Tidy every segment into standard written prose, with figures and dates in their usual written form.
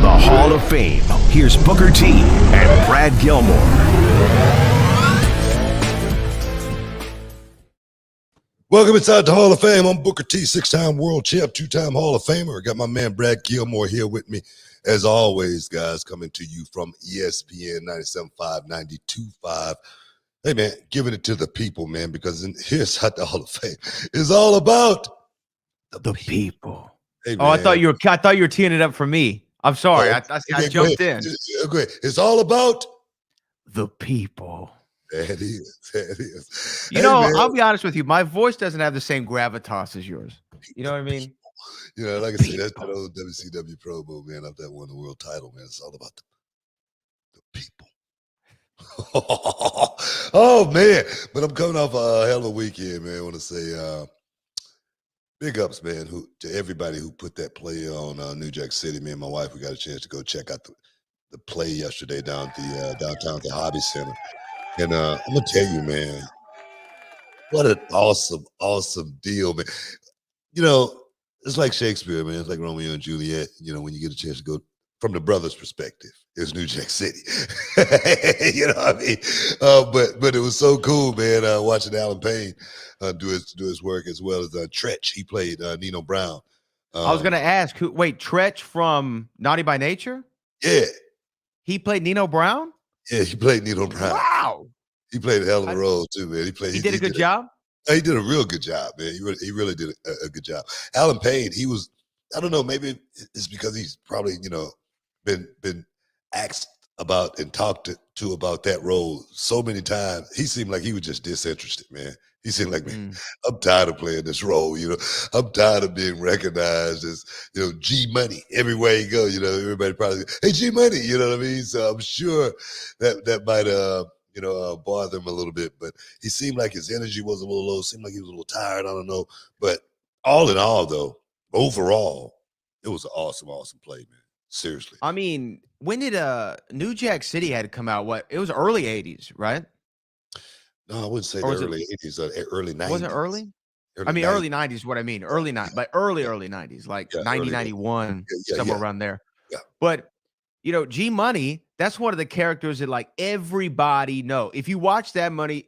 the Hall of Fame. Here's Booker T and Brad Gilmore. Welcome inside the Hall of Fame. I'm Booker T, 6-time world champ, 2-time Hall of Famer. I got my man Brad Gilmore here with me. As always, guys, coming to you from ESPN 97.5, 92.5. Hey, man, giving it to the people, man, because here's how the Hall of Fame is all about the people. Hey, I thought you were teeing it up for me. I'm sorry. I jumped in. Okay. It's all about the people. That is. You know, man, I'll be honest with you. My voice doesn't have the same gravitas as yours. You know what I mean? You know, like I said, that's that old WCW promo, man. After that won the world title, man. It's all about the people. Oh, man. But I'm coming off a hell of a weekend, man. I want to say big ups, man, to everybody who put that play on New Jack City. Me and my wife, we got a chance to go check out the play yesterday down at the downtown at the Hobby Center. And I'm going to tell you, man, what an awesome deal, man. You know, it's like Shakespeare, man. It's like Romeo and Juliet. You know, when you get a chance to go from the brother's perspective, it's New Jack City. You know what I mean? But it was so cool, man, watching Alan Payne do his work, as well as Tretch. He played Nino Brown. I was going to ask, Tretch from Naughty by Nature? Yeah. He played Nino Brown? Yeah, he played Nino Brown. Wow. He played a hell of a role too, man. He did a good job? He did a real good job, man. He really did a good job. Alan Payne, he was, I don't know, maybe it's because he's probably, you know, been asked about and talked to about that role so many times. He seemed like he was just disinterested, man. He seemed like, man, I'm tired of playing this role, you know. I'm tired of being recognized as, you know, G Money everywhere you go. You know, everybody probably, hey, G Money, you know what I mean? So I'm sure that might bother him a little bit, but he seemed like his energy was a little low, seemed like he was a little tired, I don't know. But all in all, though, overall, it was an awesome play, man. Seriously. I mean, when did New Jack City had to come out? What? It was early 80s, right? No, I wouldn't say the early 80s, early 90s. Was it early? Early 90s is what I mean. Early 90s, like 90, 91, somewhere around there. Yeah. But, you know, G Money, that's one of the characters that like everybody know. If you watch that movie,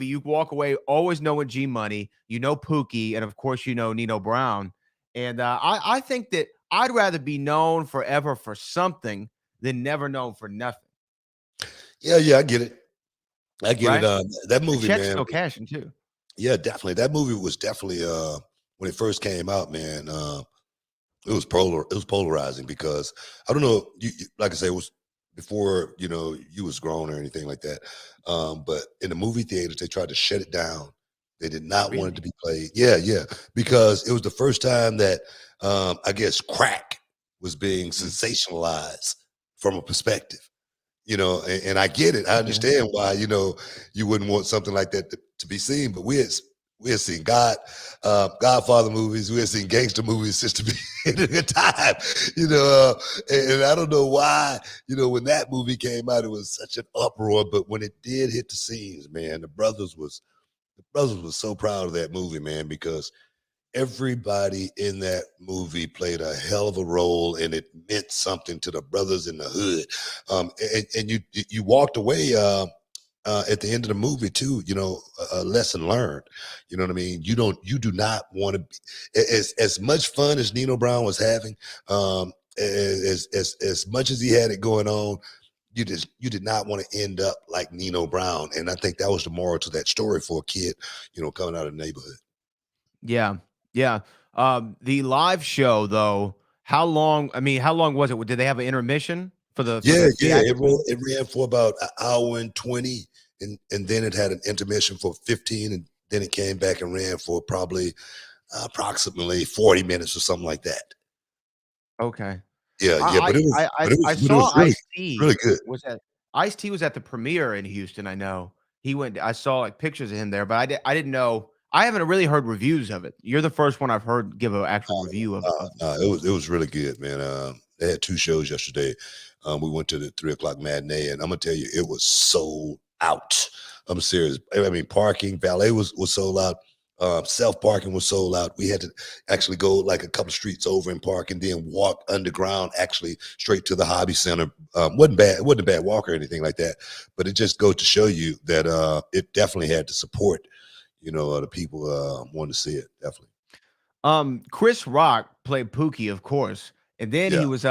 you walk away always knowing G Money, you know Pookie, and of course you know Nino Brown. And I think that I'd rather be known forever for something than never known for nothing. Yeah, I get it. I get it. That movie, Chet's man. still cashing too. Yeah, definitely. That movie was definitely when it first came out, man. It was polarizing because I don't know. You like I say, it was before you know you was grown or anything like that. But in the movie theaters, they tried to shut it down. They did not want it to be played. Yeah, because it was the first time that I guess crack was being sensationalized from a perspective. You know, and I get it. I understand why, you know, you wouldn't want something like that to be seen. But we had seen Godfather movies. We had seen gangster movies just to be in a good time, you know. And I don't know why, you know, when that movie came out, it was such an uproar. But when it did hit the scenes, man, the brothers was so proud of that movie, man, because everybody in that movie played a hell of a role, and it meant something to the brothers in the hood. And you walked away at the end of the movie too, you know, a lesson learned. You know what I mean? You do not want to be as much fun as Nino Brown was having, as much as he had it going on. You did not want to end up like Nino Brown, and I think that was the moral to that story for a kid, you know, coming out of the neighborhood. Yeah. The live show, though, how long was it? Did they have an intermission for the? It ran for about an hour and 20, and then it had an intermission for 15, and then it came back and ran for probably approximately 40 minutes or something like that. Okay. Yeah, but I saw Ice-T. Really good. Ice-T was at the premiere in Houston. I know he went. I saw like pictures of him there, but I didn't know. I haven't really heard reviews of it. You're the first one I've heard give an actual review of it. It was really good, man. They had 2 shows yesterday. We went to the 3:00 matinee, and I'm gonna tell you, it was sold out. I'm serious. I mean, parking, valet was sold out. Self-parking was sold out. We had to actually go like a couple streets over and park and then walk underground, actually straight to the hobby center. Wasn't bad. It wasn't a bad walk or anything like that, but it just goes to show you that it definitely had to support, the people wanted to see it, definitely. Chris Rock played Pookie, of course. And then Yeah. he was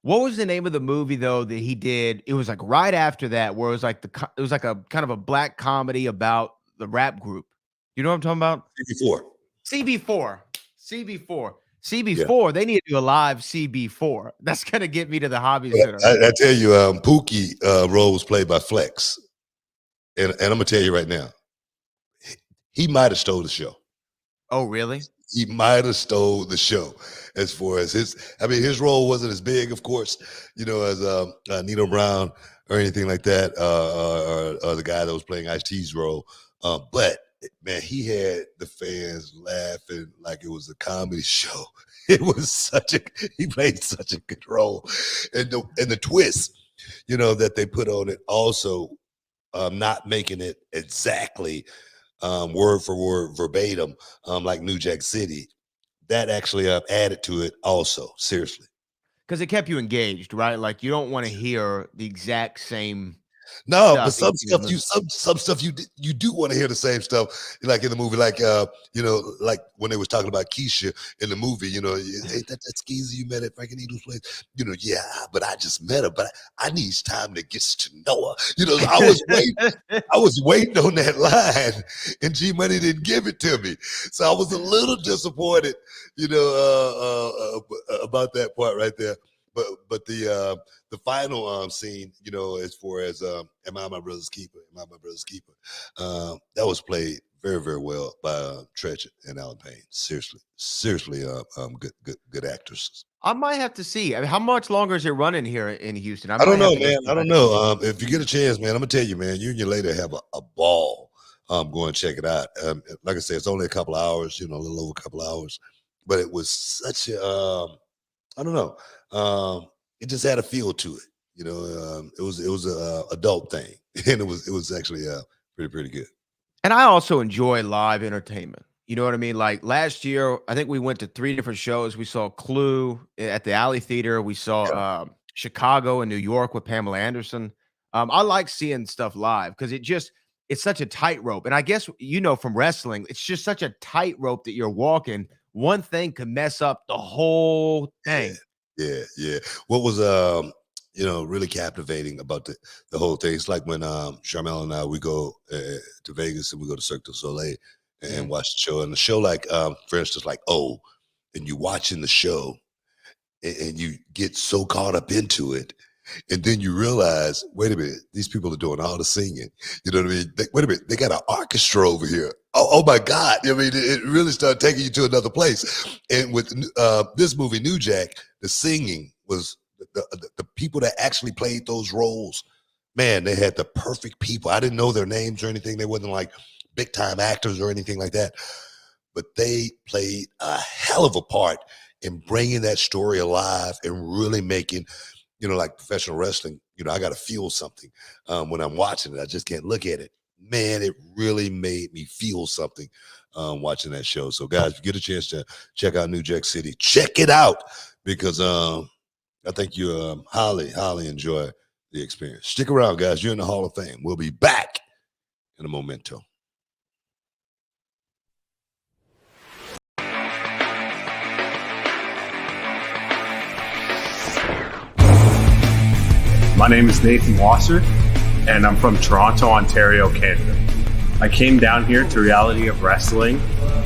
what was the name of the movie though that he did? It was like right after that, where it was like it was like a kind of a black comedy about the rap group. You know what I'm talking about? CB4. CB4. They need to do a live CB4. That's gonna get me to the hobby center. I tell you, Pookie role was played by Flex, and I'm gonna tell you right now, he might have stole the show. Oh, really? He might have stole the show as far as his role wasn't as big, of course, as Nino Brown or anything like that, or the guy that was playing Ice-T's role. But man, he had the fans laughing like it was a comedy show. It was he played such a good role. And the twist, that they put on it also, not making it exactly word for word verbatim, like New Jack City, that actually added to it also, seriously. Because it kept you engaged, right? Like you don't want to hear the exact same. No, but some stuff you do want to hear the same stuff, like in the movie, like like when they was talking about Keisha in the movie, ain't that skeezy you met at Frankie Needle's place? Yeah, but I just met her, but I need time to get to know her. I was waiting on that line, and G Money didn't give it to me, so I was a little disappointed, about that part right there. But the final scene, as far as Am I My Brother's Keeper? Am I My Brother's Keeper? That was played very, very well by Tretch and Alan Payne. Seriously, good actresses. I might have to see. I mean, how much longer is it running here in Houston? I don't know, man. I don't know. If you get a chance, man, I'm gonna tell you, man, you and your lady have a ball. Go and check it out. Like I said, it's only a couple of hours, a little over a couple of hours, but it was such a I don't know. It just had a feel to it. It was a adult thing, and it was actually pretty good. And I also enjoy live entertainment. You know what I mean? Like last year, I think we went to 3 different shows. We saw Clue at the Alley Theater. We saw Chicago and New York with Pamela Anderson. I like seeing stuff live because it's such a tightrope. And I guess from wrestling, it's just such a tightrope that you're walking. One thing could mess up the whole thing. Yeah. What was really captivating about the whole thing? It's like when Charmel and I, we go to Vegas and we go to Cirque du Soleil and watch the show. And the show, like for instance, like and you watching the show and you get so caught up into it. And then you realize, wait a minute, these people are doing all the singing. You know what I mean? Wait a minute, they got an orchestra over here. Oh my God. I mean, it really started taking you to another place. And with this movie, New Jack, the singing was the people that actually played those roles. Man, they had the perfect people. I didn't know their names or anything. They wasn't like big time actors or anything like that. But they played a hell of a part in bringing that story alive and really making, like professional wrestling, I got to feel something when I'm watching it. I just can't look at it. Man, it really made me feel something watching that show. So, guys, if you get a chance to check out New Jack City, check it out because I think you highly, highly enjoy the experience. Stick around, guys. You're in the Hall of Fame. We'll be back in a momento. My name is Nathan Wasser, and I'm from Toronto, Ontario, Canada. I came down here to Reality of Wrestling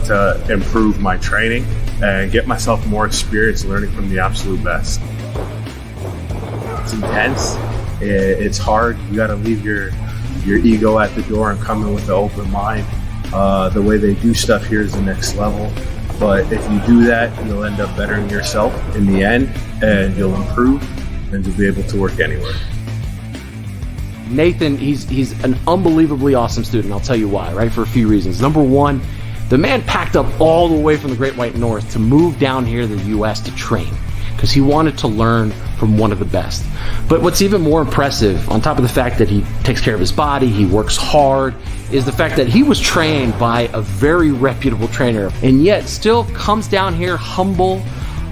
to improve my training and get myself more experience learning from the absolute best. It's intense. It's hard. You got to leave your ego at the door and come in with an open mind. The way they do stuff here is the next level. But if you do that, you'll end up bettering yourself in the end, and you'll improve, and you'll be able to work anywhere. Nathan, he's an unbelievably awesome student. I'll tell you why, right? For a few reasons. Number one, the man packed up all the way from the Great White North to move down here to the U.S. to train because he wanted to learn from one of the best. But what's even more impressive, on top of the fact that he takes care of his body, he works hard, is the fact that he was trained by a very reputable trainer and yet still comes down here humble,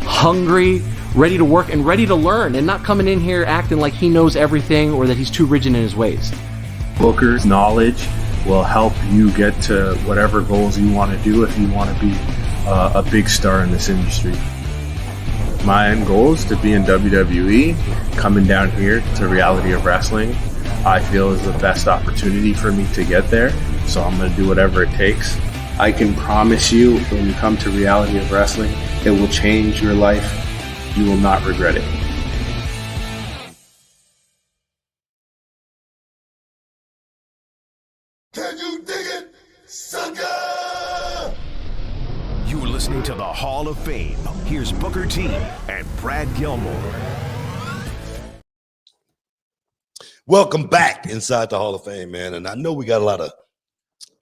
hungry, ready to work and ready to learn, and not coming in here acting like he knows everything or that he's too rigid in his ways. Booker's knowledge will help you get to whatever goals you want to do if you want to be a big star in this industry. My end goal is to be in WWE. Coming down here to Reality of Wrestling, I feel is the best opportunity for me to get there. So I'm going to do whatever it takes. I can promise you, when you come to Reality of Wrestling, it will change your life. You will not regret it. Can you dig it, sucker? You're listening to the Hall of Fame. Here's Booker T and Brad Gilmore. Welcome back inside the Hall of Fame, man. And I know we got a lot of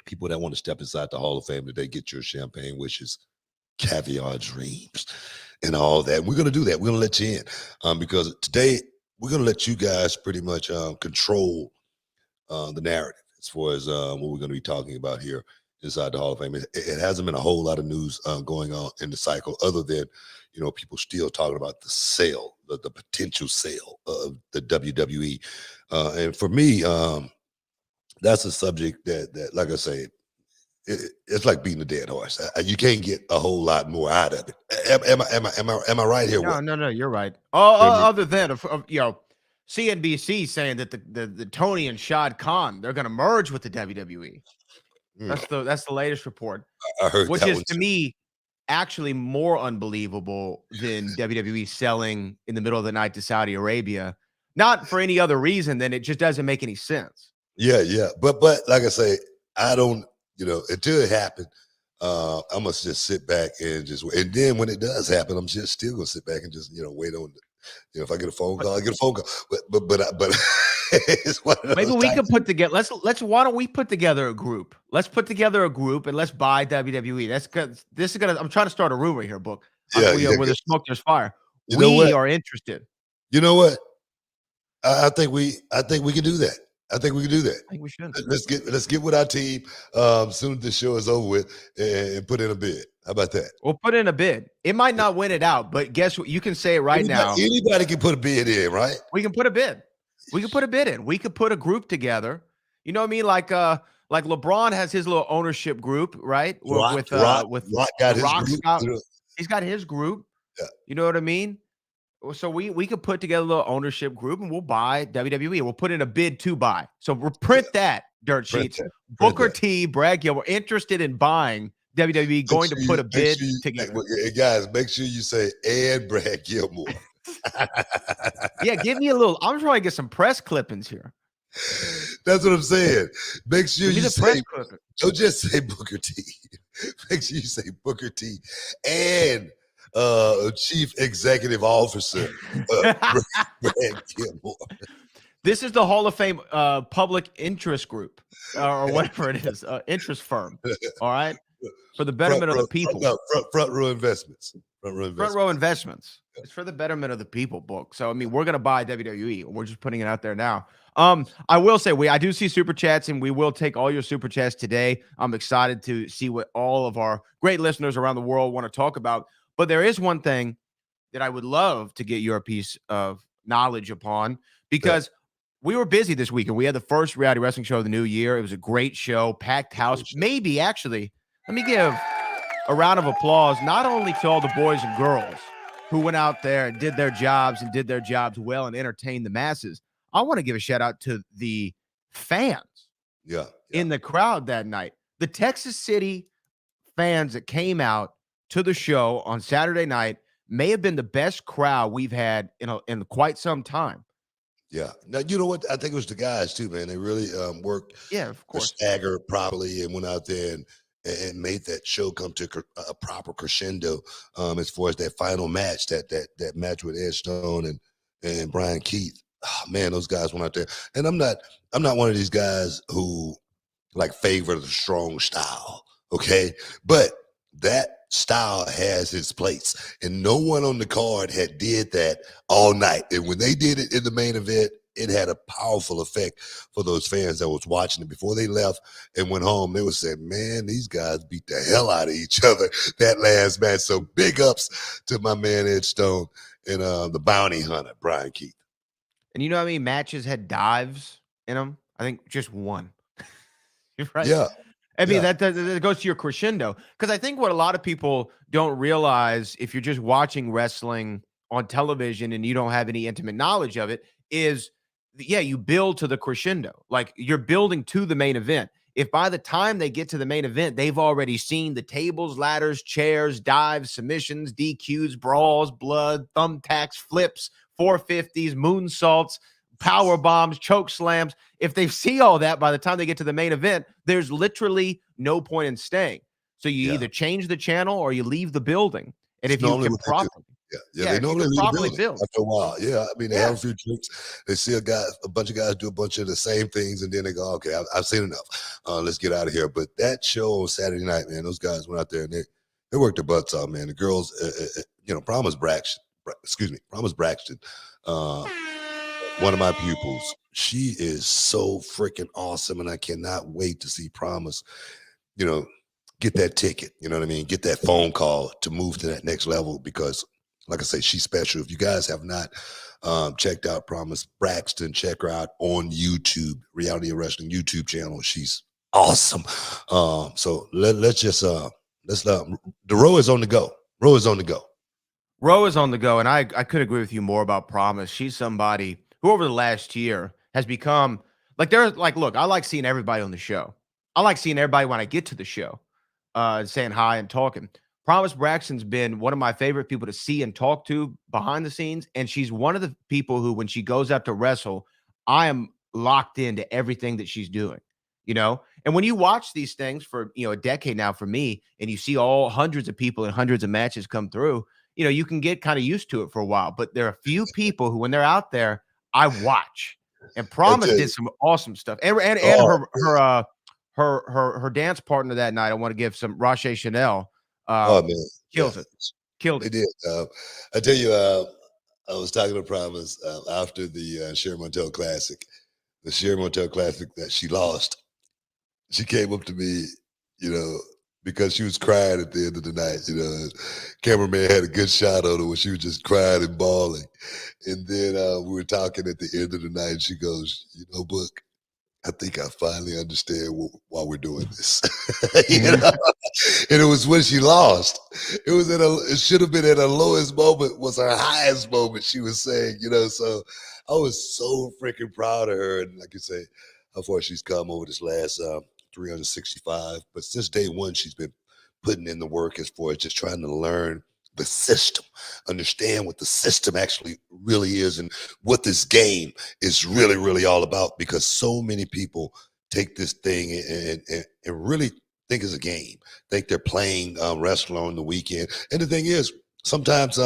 people that want to step inside the Hall of Fame today. Get your champagne wishes, caviar dreams, and all that. We're going to do that. We're going to let you in because today we're going to let you guys pretty much control the narrative as far as what we're going to be talking about here inside the Hall of Fame. It hasn't been a whole lot of news going on in the cycle other than, people still talking about the sale, the potential sale of the WWE. And for me, that's a subject that like I say, it's like beating a dead horse. You can't get a whole lot more out of it. Am I right here? No, you're right. Other than CNBC saying that the Tony and Shad Khan, they're going to merge with the WWE. That's the latest report. I heard which that is one to too. me actually more unbelievable than WWE selling in the middle of the night to Saudi Arabia. Not for any other reason than it just doesn't make any sense. Yeah. But like I say, I don't, until it happened, I must just sit back and just wait. And then when it does happen, I'm just still gonna sit back and just, wait on it. If I get a phone call, I get a phone call. But it's one of those Maybe we times. could put together. Why don't we put together a group? Let's put together a group and let's buy WWE. That's good. This is gonna. I'm trying to start a rumor here, Book. Where there's smoke, there's fire. We are interested. You know what? I think we can do that. I think we can do that. I think we should. Let's get with our team soon as the show is over with and put in a bid. How about that? We'll put in a bid. It might not win it out, but guess what? You can say it now. Anybody can put a bid in, right? We can put a bid. We could put a bid in. We could put a group together. You know what I mean? Like LeBron has his little ownership group, right? Rock got his group. He's got his group. Yeah. You know what I mean? So we could put together a little ownership group and we'll buy WWE. We'll put in a bid to buy. So we'll print that, dirt sheets. Booker T, Brad Gilmore, interested in buying WWE, going to put a bid together. Hey guys, make sure you say and Brad Gilmore. Yeah, give me a little. I'm trying to get some press clippings here. That's what I'm saying. Make sure you say, don't just say Booker T. Make sure you say Booker T and Chief Executive Officer Brad Gilmore. This is the Hall of Fame public interest group or whatever it is, interest firm. All right, for the betterment of the people. Front row investments. Front row investments. It's for the betterment of the people, Book. So I mean, we're gonna buy WWE. We're just putting it out there now. I will say I do see super chats, and we will take all your super chats today. I'm excited to see what all of our great listeners around the world want to talk about. But there is one thing that I would love to get your piece of knowledge upon, because we were busy this weekend. We had the first reality wrestling show of the new year. It was a great show, packed house. Maybe actually, let me give a round of applause, not only to all the boys and girls who went out there and did their jobs well and entertained the masses. I want to give a shout out to the fans in the crowd that night. The Texas City fans that came out to the show on Saturday night may have been the best crowd we've had in quite some time. Yeah. Now, you know what? I think it was the guys too, man. They really worked. Yeah, of course. Stagger properly and went out there and made that show come to a proper crescendo as far as that final match, that match with Ed Stone and Brian Keith. Oh, man, those guys went out there. And I'm not one of these guys who like favor the strong style, okay? But that style has its place, and no one on the card had did that all night. And when they did it in the main event, it had a powerful effect for those fans that was watching it. Before they left and went home, they were saying, man, these guys beat the hell out of each other that last match. So big ups to my man Ed Stone and the bounty hunter, Brian Keith. And you know how many matches had dives in them? I think just one. Right? Yeah. I mean, Yeah. that goes to your crescendo. Because I think what a lot of people don't realize, if you're just watching wrestling on television and you don't have any intimate knowledge of it, is, yeah, you build to the crescendo. Like, you're building to the main event. If by the time they get to the main event, they've already seen the tables, ladders, chairs, dives, submissions, DQs, brawls, blood, thumbtacks, flips, 450s, moonsaults, power bombs, choke slams. If they see all that by the time they get to the main event, there's literally no point in staying. So you either change the channel or you leave the building. And if you can properly, they normally leave properly the build after a while. Yeah, I mean, they have a few drinks. They see a bunch of guys do a bunch of the same things, and then they go, "Okay, I've seen enough. Let's get out of here." But that show on Saturday night, man, those guys went out there and they worked their butts off, man. The girls, Promise Braxton. One of my pupils. She is so freaking awesome, and I cannot wait to see Promise, get that ticket, you know what I mean? Get that phone call to move to that next level because, like I say, she's special. If you guys have not checked out Promise Braxton, check her out on YouTube, Reality of Wrestling YouTube channel. She's awesome. So let's the row is on the go. Row is on the go. Row is on the go, and I could agree with you more about Promise. She's somebody who over the last year has become look, I like seeing everybody on the show. I like seeing everybody when I get to the show, saying hi and talking. Promise Braxton's been one of my favorite people to see and talk to behind the scenes, and she's one of the people who, when she goes out to wrestle, I am locked into everything that she's doing, And when you watch these things for, a decade now for me, and you see all hundreds of people and hundreds of matches come through, you can get kind of used to it for a while. But there are a few people who, when they're out there, I watch. And Promise did some awesome stuff. And her dance partner that night, I want to give some Rache Chanel. Killed it. They did. I tell you, I was talking to Promise after the Sherry Montel Classic. The Sherry Montel Classic that she lost. She came up to me, because she was crying at the end of the night. Cameraman had a good shot on her when she was just crying and bawling. And then we were talking at the end of the night, and she goes, Book, I think I finally understand why we're doing this. And it was when she lost. It should have been at her lowest moment, was her highest moment, she was saying, so I was so freaking proud of her. And like you say, how far she's come over this last 365. But since day one, she's been putting in the work as far as just trying to learn the system, understand what the system actually really is and what this game is really, really all about, because so many people take this thing and really think it's a game, think they're playing wrestling on the weekend. And the thing is, sometimes,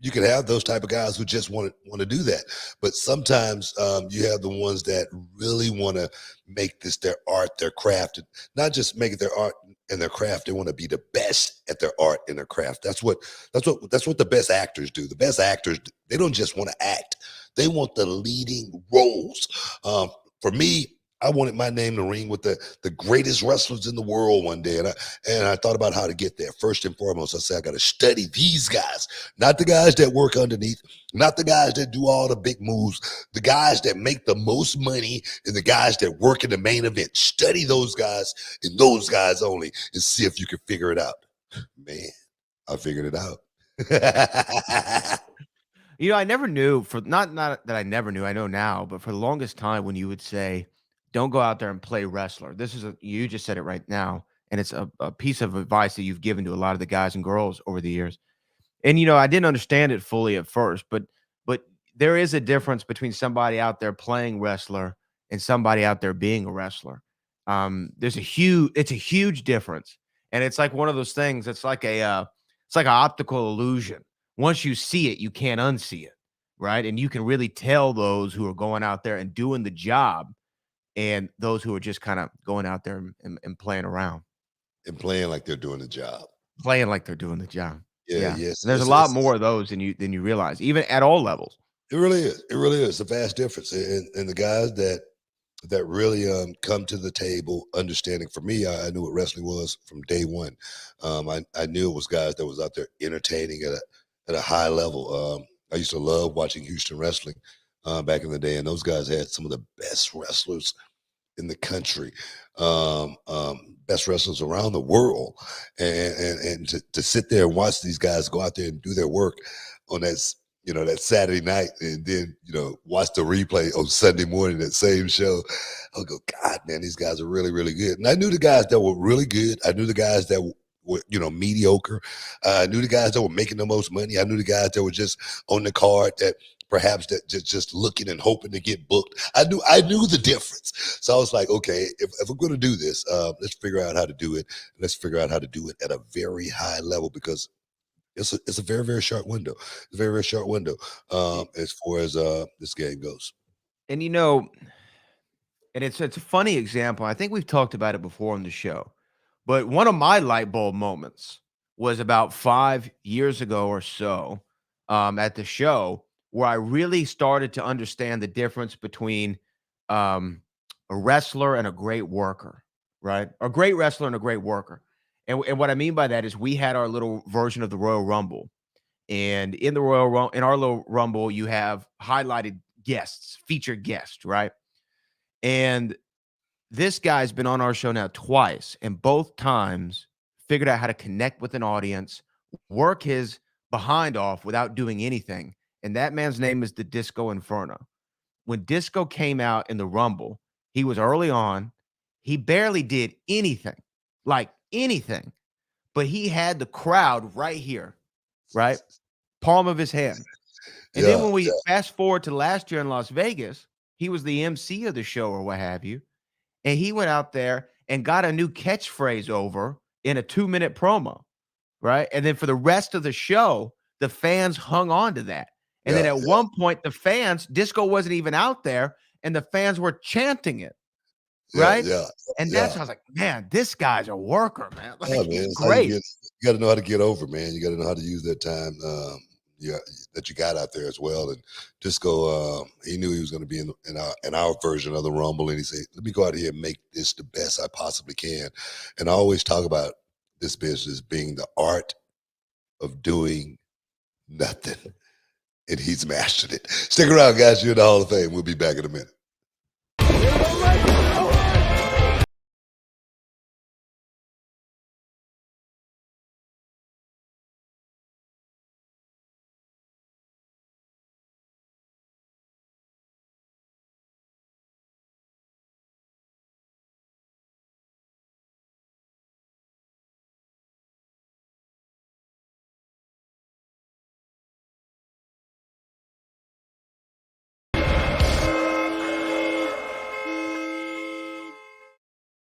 you can have those type of guys who just want to do that. But sometimes you have the ones that really want to make this their art, their craft, and not just make it their art and their craft. They want to be the best at their art and their craft. That's what the best actors do. The best actors, they don't just want to act. They want the leading roles. For me, I wanted my name to ring with the greatest wrestlers in the world one day. And I thought about how to get there. First and foremost, I said, I got to study these guys, not the guys that work underneath, not the guys that do all the big moves, the guys that make the most money and the guys that work in the main event. Study those guys and those guys only and see if you can figure it out. Man, I figured it out. I never knew not that I never knew, I know now, but for the longest time when you would say, don't go out there and play wrestler. You just said it right now. And it's a piece of advice that you've given to a lot of the guys and girls over the years. And, I didn't understand it fully at first, but there is a difference between somebody out there playing wrestler and somebody out there being a wrestler. It's a huge difference. And it's like one of those things. It's like an optical illusion. Once you see it, you can't unsee it. Right. And you can really tell those who are going out there and doing the job and those who are just kind of going out there and playing around. And playing like they're doing the job. playing like they're doing the job. Yeah, Yeah. yes. And there's a lot more of those than you realize, even at all levels. It really is. It really is a vast difference. And the guys that really come to the table understanding. For me, I knew what wrestling was from day one. I knew it was guys that was out there entertaining at a high level. I used to love watching Houston wrestling back in the day, and those guys had some of the best wrestlers in the country, best wrestlers around the world, and to sit there and watch these guys go out there and do their work on that Saturday night, and then watch the replay on Sunday morning, that same show. I'll go, God, man, these guys are really, really good. And I knew the guys that were really good. I knew the guys that were mediocre. I knew the guys that were making the most money. I knew the guys that were just on the card, that perhaps that just looking and hoping to get booked. I knew the difference. So I was like, okay, if we're going to do this, let's figure out how to do it. Let's figure out how to do it at a very high level, because it's a very, very short window. It's a very, very short window as far as this game goes. And and it's a funny example. I think we've talked about it before on the show, but one of my light bulb moments was about 5 years ago or so at the show, where I really started to understand the difference between a wrestler and a great worker, right? A great wrestler and a great worker. And what I mean by that is, we had our little version of the Royal Rumble. And in our little Rumble, you have highlighted guests, featured guests, right? And this guy's been on our show now twice, and both times figured out how to connect with an audience, work his behind off without doing anything. And that man's name is the Disco Inferno. When Disco came out in the Rumble, he was early on. He barely did anything, like anything, but he had the crowd right here, right? Palm of his hand. And then when we fast forward to last year in Las Vegas, he was the MC of the show or what have you. And he went out there and got a new catchphrase over in a 2-minute promo, right? And then for the rest of the show, the fans hung on to that. And then at one point, Disco wasn't even out there, and the fans were chanting it, right? And that's, I was like, man, this guy's a worker, man. Like, Man, great. You got to know how to get over, man. You got to know how to use that time that you got out there as well. And Disco, he knew he was going to be in our version of the Rumble, and he said, let me go out here and make this the best I possibly can. And I always talk about this business being the art of doing nothing. And he's mastered it. Stick around, guys. You're in the Hall of Fame. We'll be back in a minute.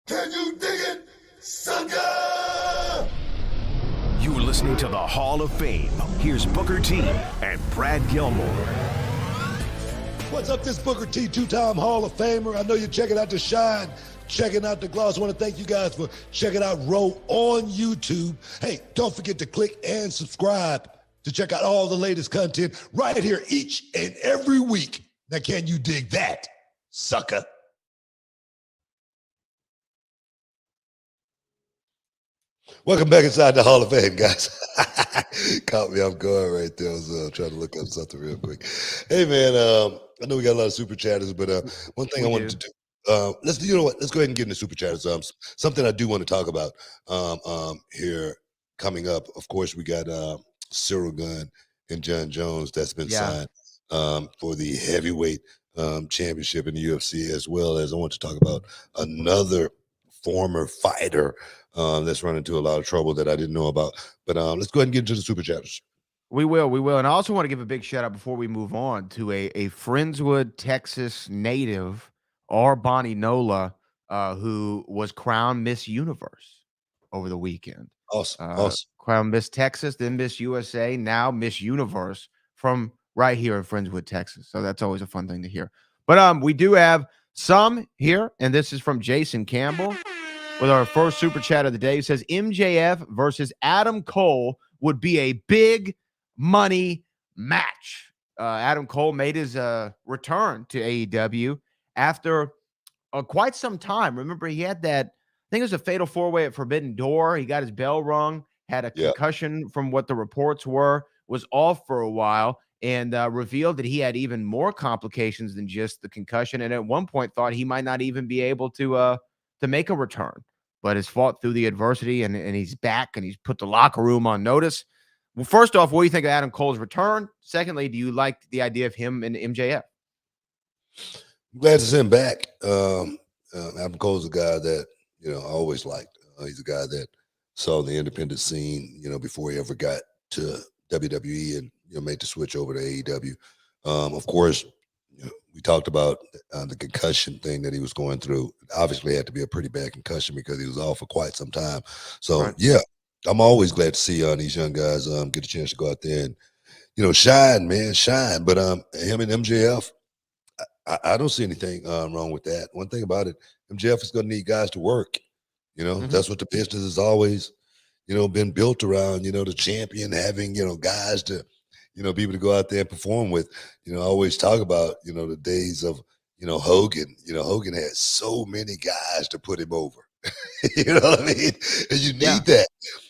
Can you dig it, sucker? You're listening to the Hall of Fame. Here's Booker T and Brad Gilmore. What's up, this Booker T, two-time Hall of Famer. I know you're checking out the shine, checking out the gloss. I want to thank you guys for checking out Row on YouTube. Hey, don't forget to click and subscribe to check out all the latest content right here each and every week. Now, can you dig that, sucker? Welcome back inside the Hall of Fame, guys. Caught me off guard right there. I was trying to look up something real quick. Hey, man, I know we got a lot of super chatters, but one thing I wanted to do, let's go ahead and get into super chatters. Something I do want to talk about here coming up. Of course, we got Cyril Gunn and John Jones that's been signed for the heavyweight championship in the UFC, as well as I want to talk about another former fighter that's run into a lot of trouble that I didn't know about. But let's go ahead and get into the super chatters. We will. And I also want to give a big shout out before we move on to a Friendswood, Texas native, Bonnie Nola, who was crowned Miss Universe over the weekend. Awesome. Crowned Miss Texas, then Miss USA, now Miss Universe from right here in Friendswood, Texas. So that's always a fun thing to hear. But we do have some here, and this is from Jason Campbell. with our first super chat of the day. It says MJF versus Adam Cole would be a big money match. Adam Cole made his return to AEW after quite some time. Remember, he had that, I think it was a fatal four-way at Forbidden Door. He got his bell rung, had a Yeah. concussion from what the reports were, was off for a while, and revealed that he had even more complications than just the concussion. And at one point thought he might not even be able to make a return, but has fought through the adversity, and he's back, and he's put the locker room on notice. Well, first off, what do you think of Adam Cole's return? Secondly, do you like the idea of him and MJF? I'm glad to see him back. Adam Cole's a guy that, I always liked. He's a guy that saw the independent scene, before he ever got to WWE and, made the switch over to AEW. Of course, we talked about the concussion thing that he was going through. Obviously, it had to be a pretty bad concussion because he was off for quite some time. So, Right. Yeah, I'm always glad to see these young guys get a chance to go out there and, shine, man, shine. But him and MJF, I don't see anything wrong with that. One thing about it, MJF is going to need guys to work. That's what the business has always, been built around, the champion having, guys to, be able to go out there and perform with. I always talk about, the days of, Hogan. Hogan had so many guys to put him over. You know what I mean? And you need that.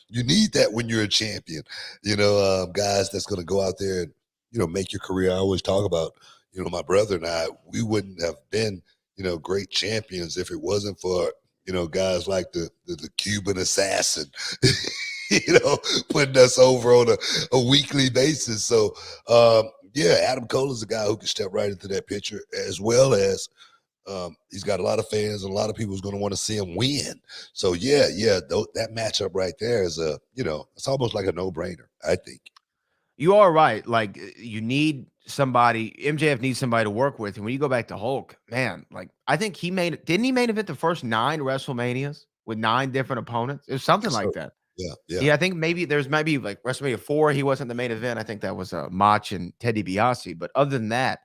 You need that when you're a champion. Guys that's going to go out there and, make your career. I always talk about, my brother and I, we wouldn't have been, great champions if it wasn't for, guys like the Cuban assassin, putting us over on a weekly basis. So, Adam Cole is a guy who can step right into that picture, as well as he's got a lot of fans and a lot of people who's going to want to see him win. So, that matchup right there is it's almost like a no-brainer, I think. You are right. Like, you need somebody, MJF needs somebody to work with. And when you go back to Hulk, man, like, I think didn't he main event the first 9 WrestleManias with 9 different opponents? It was something like that. Yeah. I think maybe like WrestleMania 4, he wasn't the main event. I think that was Mach and Ted DiBiase. But other than that,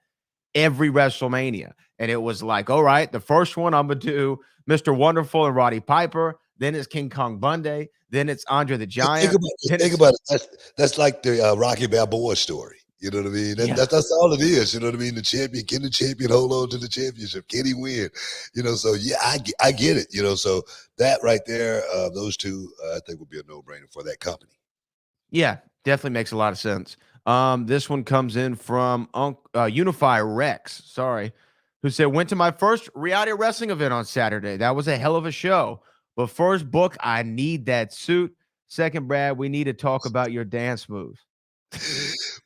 every WrestleMania. And it was like, all right, the first one I'm going to do Mr. Wonderful and Roddy Piper. Then it's King Kong Bundy. Then it's Andre the Giant. Think about it. That's like the Rocky Balboa story. You know what I mean? That's all it is. You know what I mean? The champion, can the champion hold on to the championship? Can he win? So I get it. So that right there, those two, I think would be a no-brainer for that company. Yeah, definitely makes a lot of sense. This one comes in from Unify Rex, who said, went to my first reality wrestling event on Saturday. That was a hell of a show. But first, Book, I need that suit. Second, Brad, we need to talk about your dance moves.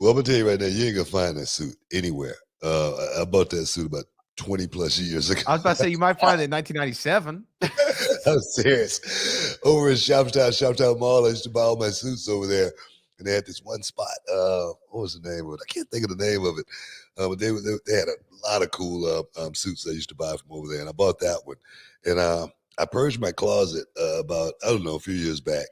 Well, I'm going to tell you right now, you ain't going to find that suit anywhere. I bought that suit about 20 plus years ago. I was about to say, you might find it in 1997. I'm serious. Over in Shoptown Mall, I used to buy all my suits over there. And they had this one spot. What was the name of it? I can't think of the name of it. But they had a lot of cool suits I used to buy from over there. And I bought that one. And I purged my closet about, I don't know, a few years back.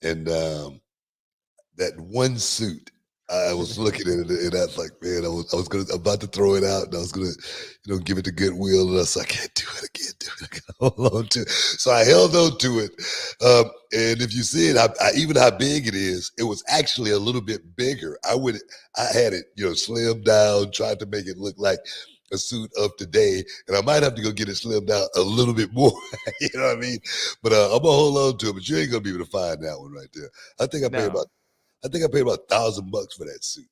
And that one suit, I was looking at it and I was like, man, I was about to throw it out and I was gonna, give it to Goodwill, and I was like, I can't do it. I gotta hold on to it. So I held on to it. And if you see it, even how big it is, it was actually a little bit bigger. I had it, slimmed down, tried to make it look like a suit of today, and I might have to go get it slimmed down a little bit more. You know what I mean? But I'm gonna hold on to it. But you ain't gonna be able to find that one right there. I think I paid about $1,000 for that suit.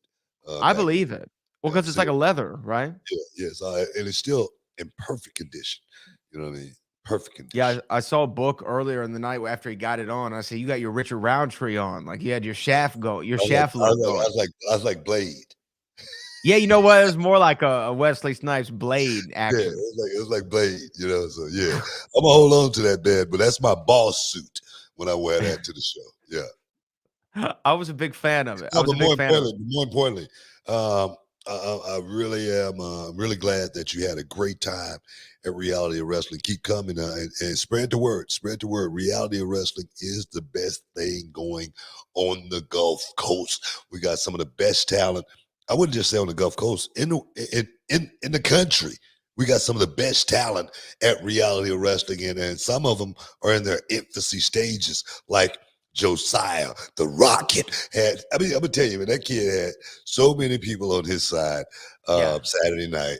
I believe it. Well, because it's like a leather, right? Yes, and it's still in perfect condition. You know what I mean? Perfect condition. Yeah, I saw a Book earlier in the night after he got it on. I said, you got your Richard Roundtree on. Like, you had your shaft look going. I was like Blade. Yeah, you know what? It was more like a Wesley Snipes Blade action. Yeah, it was like Blade, So yeah, I'm gonna hold on to that bed, but that's my boss suit when I wear that to the show. Yeah, I was a big fan of it. More importantly, I really am. I'm really glad that you had a great time at Reality of Wrestling. Keep coming and spread the word. Spread the word. Reality of Wrestling is the best thing going on the Gulf Coast. We got some of the best talent. I wouldn't just say on the Gulf Coast, in the country. We got some of the best talent at reality wrestling, and some of them are in their infancy stages, like Josiah, the Rocket had. I mean, I'm gonna tell you, man, that kid had so many people on his side. Saturday night.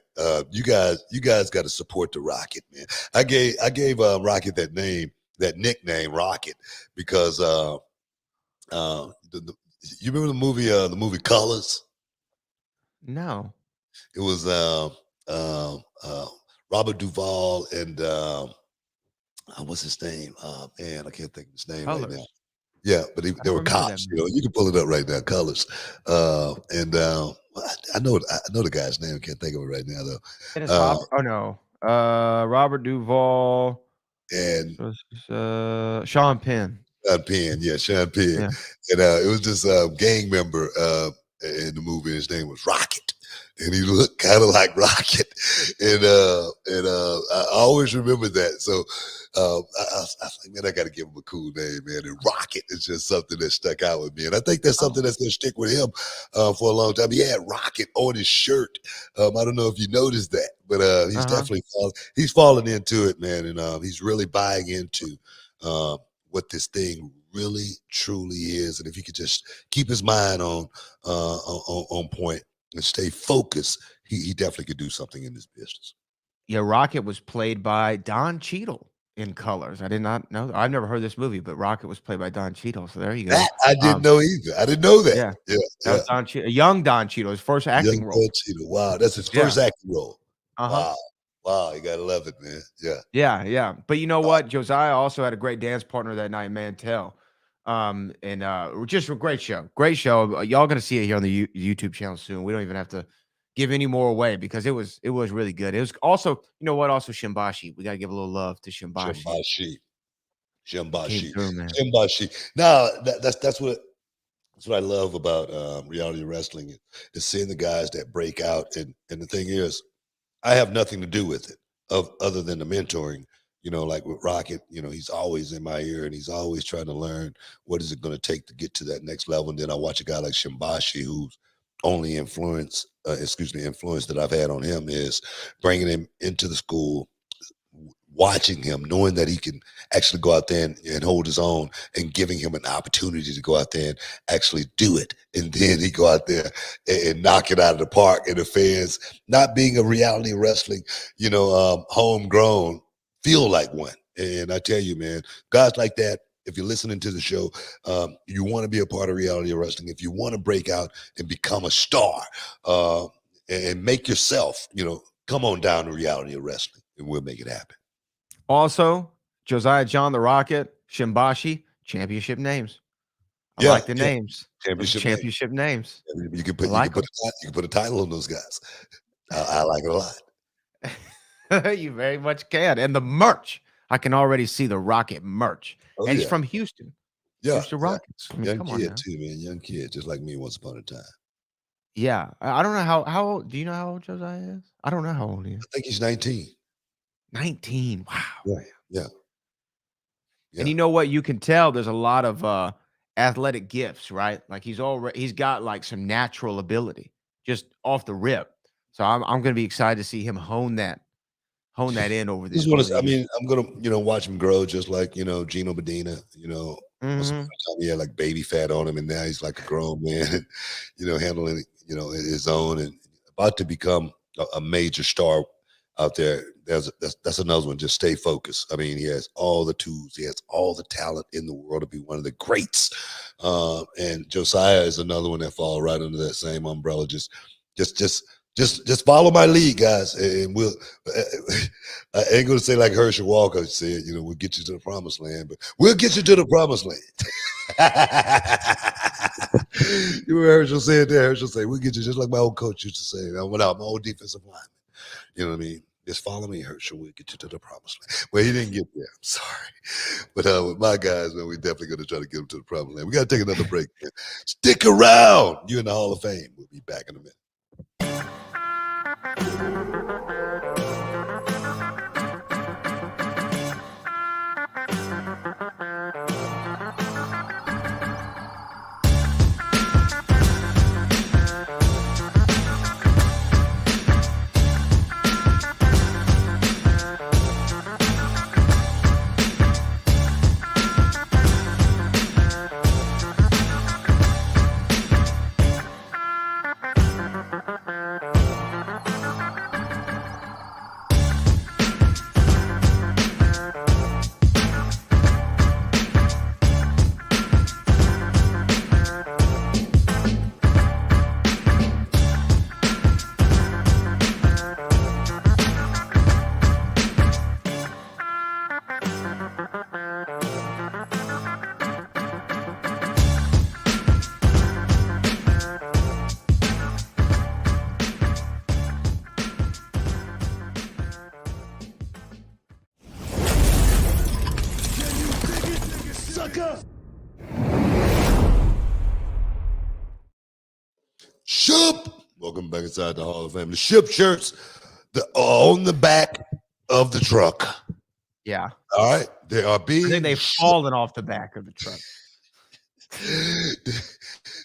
You guys got to support the Rocket, man. I gave Rocket that nickname, Rocket, because you remember the movie Colors? No. It was Robert Duvall and what's his name? Man, I can't think of his name right now. Colors. Yeah, but they were cops. You know, you can pull it up right now. Colors, and I know the guy's name. I can't think of it right now though. Robert Duvall And Sean Penn. Sean Penn, Sean Penn. Yeah. And it was this gang member in the movie. His name was Rocket, and he looked kind of like Rocket. And I always remember that. So I was like, man, I got to give him a cool name, man. And Rocket is just something that stuck out with me. And I think that's something that's going to stick with him for a long time. He had Rocket on his shirt. I don't know if you noticed that, but he's definitely falling into it, man. And he's really buying into what this thing really truly is. And if he could just keep his mind on point and stay focused, he definitely could do something in this business. Yeah, Rocket was played by Don Cheadle in Colors. I did not know. I've never heard this movie, but Rocket was played by Don Cheadle. So there you go. That I didn't know either. I didn't know that. Yeah. That was Don Cheadle, young Don Cheadle, his first acting role. Don Cheadle. Wow, that's his first acting role. Wow, you gotta love it, man. Yeah. But you know what? Josiah also had a great dance partner that night, Mantel. And just a great show. Great show. Y'all gonna see it here on the YouTube channel soon. We don't even have to give any more away because it was really good. It was also, you know what? Also Shimbashi. We gotta give a little love to Shimbashi. Shimbashi. Now that's what I love about reality wrestling is seeing the guys that break out. And the thing is, I have nothing to do with it other than the mentoring. You know, like with Rocket, you know, he's always in my ear and he's always trying to learn what is it going to take to get to that next level. And then I watch a guy like Shimbashi, whose only influence that I've had on him is bringing him into the school, watching him, knowing that he can actually go out there and hold his own, and giving him an opportunity to go out there and actually do it. And then he go out there and knock it out of the park. And the fans, not being a reality wrestling, homegrown, feel like one. And I tell you, man, guys like that, if you're listening to the show, you want to be a part of reality wrestling, if you want to break out and become a star and make yourself, come on down to reality wrestling and we'll make it happen. Also, Josiah John the Rocket, Shimbashi, championship names. I like the names. Championship names. You can put a title on those guys. I like it a lot. You very much can. And the merch. I can already see the Rocket merch. And he's from Houston. Yeah. Houston Rockets. I mean, young kid too, man. Young kid, just like me once upon a time. Yeah. I don't know how old. Do you know how old Josiah is? I don't know how old he is. I think he's 19. 19. Wow. Yeah. And you know what? You can tell there's a lot of athletic gifts, right? Like he's got like some natural ability just off the rip. So I'm going to be excited to see him hone that in over this. I'm going to watch him grow just like, Gino Medina, he had like baby fat on him and now he's like a grown man, handling, his own and about to become a major star out there. That's another one. Just stay focused. I mean, he has all the tools. He has all the talent in the world to be one of the greats. And Josiah is another one that falls right under that same umbrella. Just follow my lead, guys, and we'll. I ain't gonna say like Herschel Walker said, we'll get you to the promised land, but we'll get you to the promised land. You heard Herschel said that. Herschel said, "We'll get you," just like my old coach used to say. I went out, my old defensive lineman. You know what I mean? Just follow me, Herschel. We'll get you to the promised land. Well, he didn't get there. I'm sorry. But with my guys, man, we're definitely going to try to get him to the promised land. We got to take another break, man. Stick around. You're in the Hall of Fame. We'll be back in a minute. Ship. Welcome back inside the Hall of Fame. The Ship shirts on the back of the truck. Yeah. All right. They are being. I think they've fallen off the back of the truck.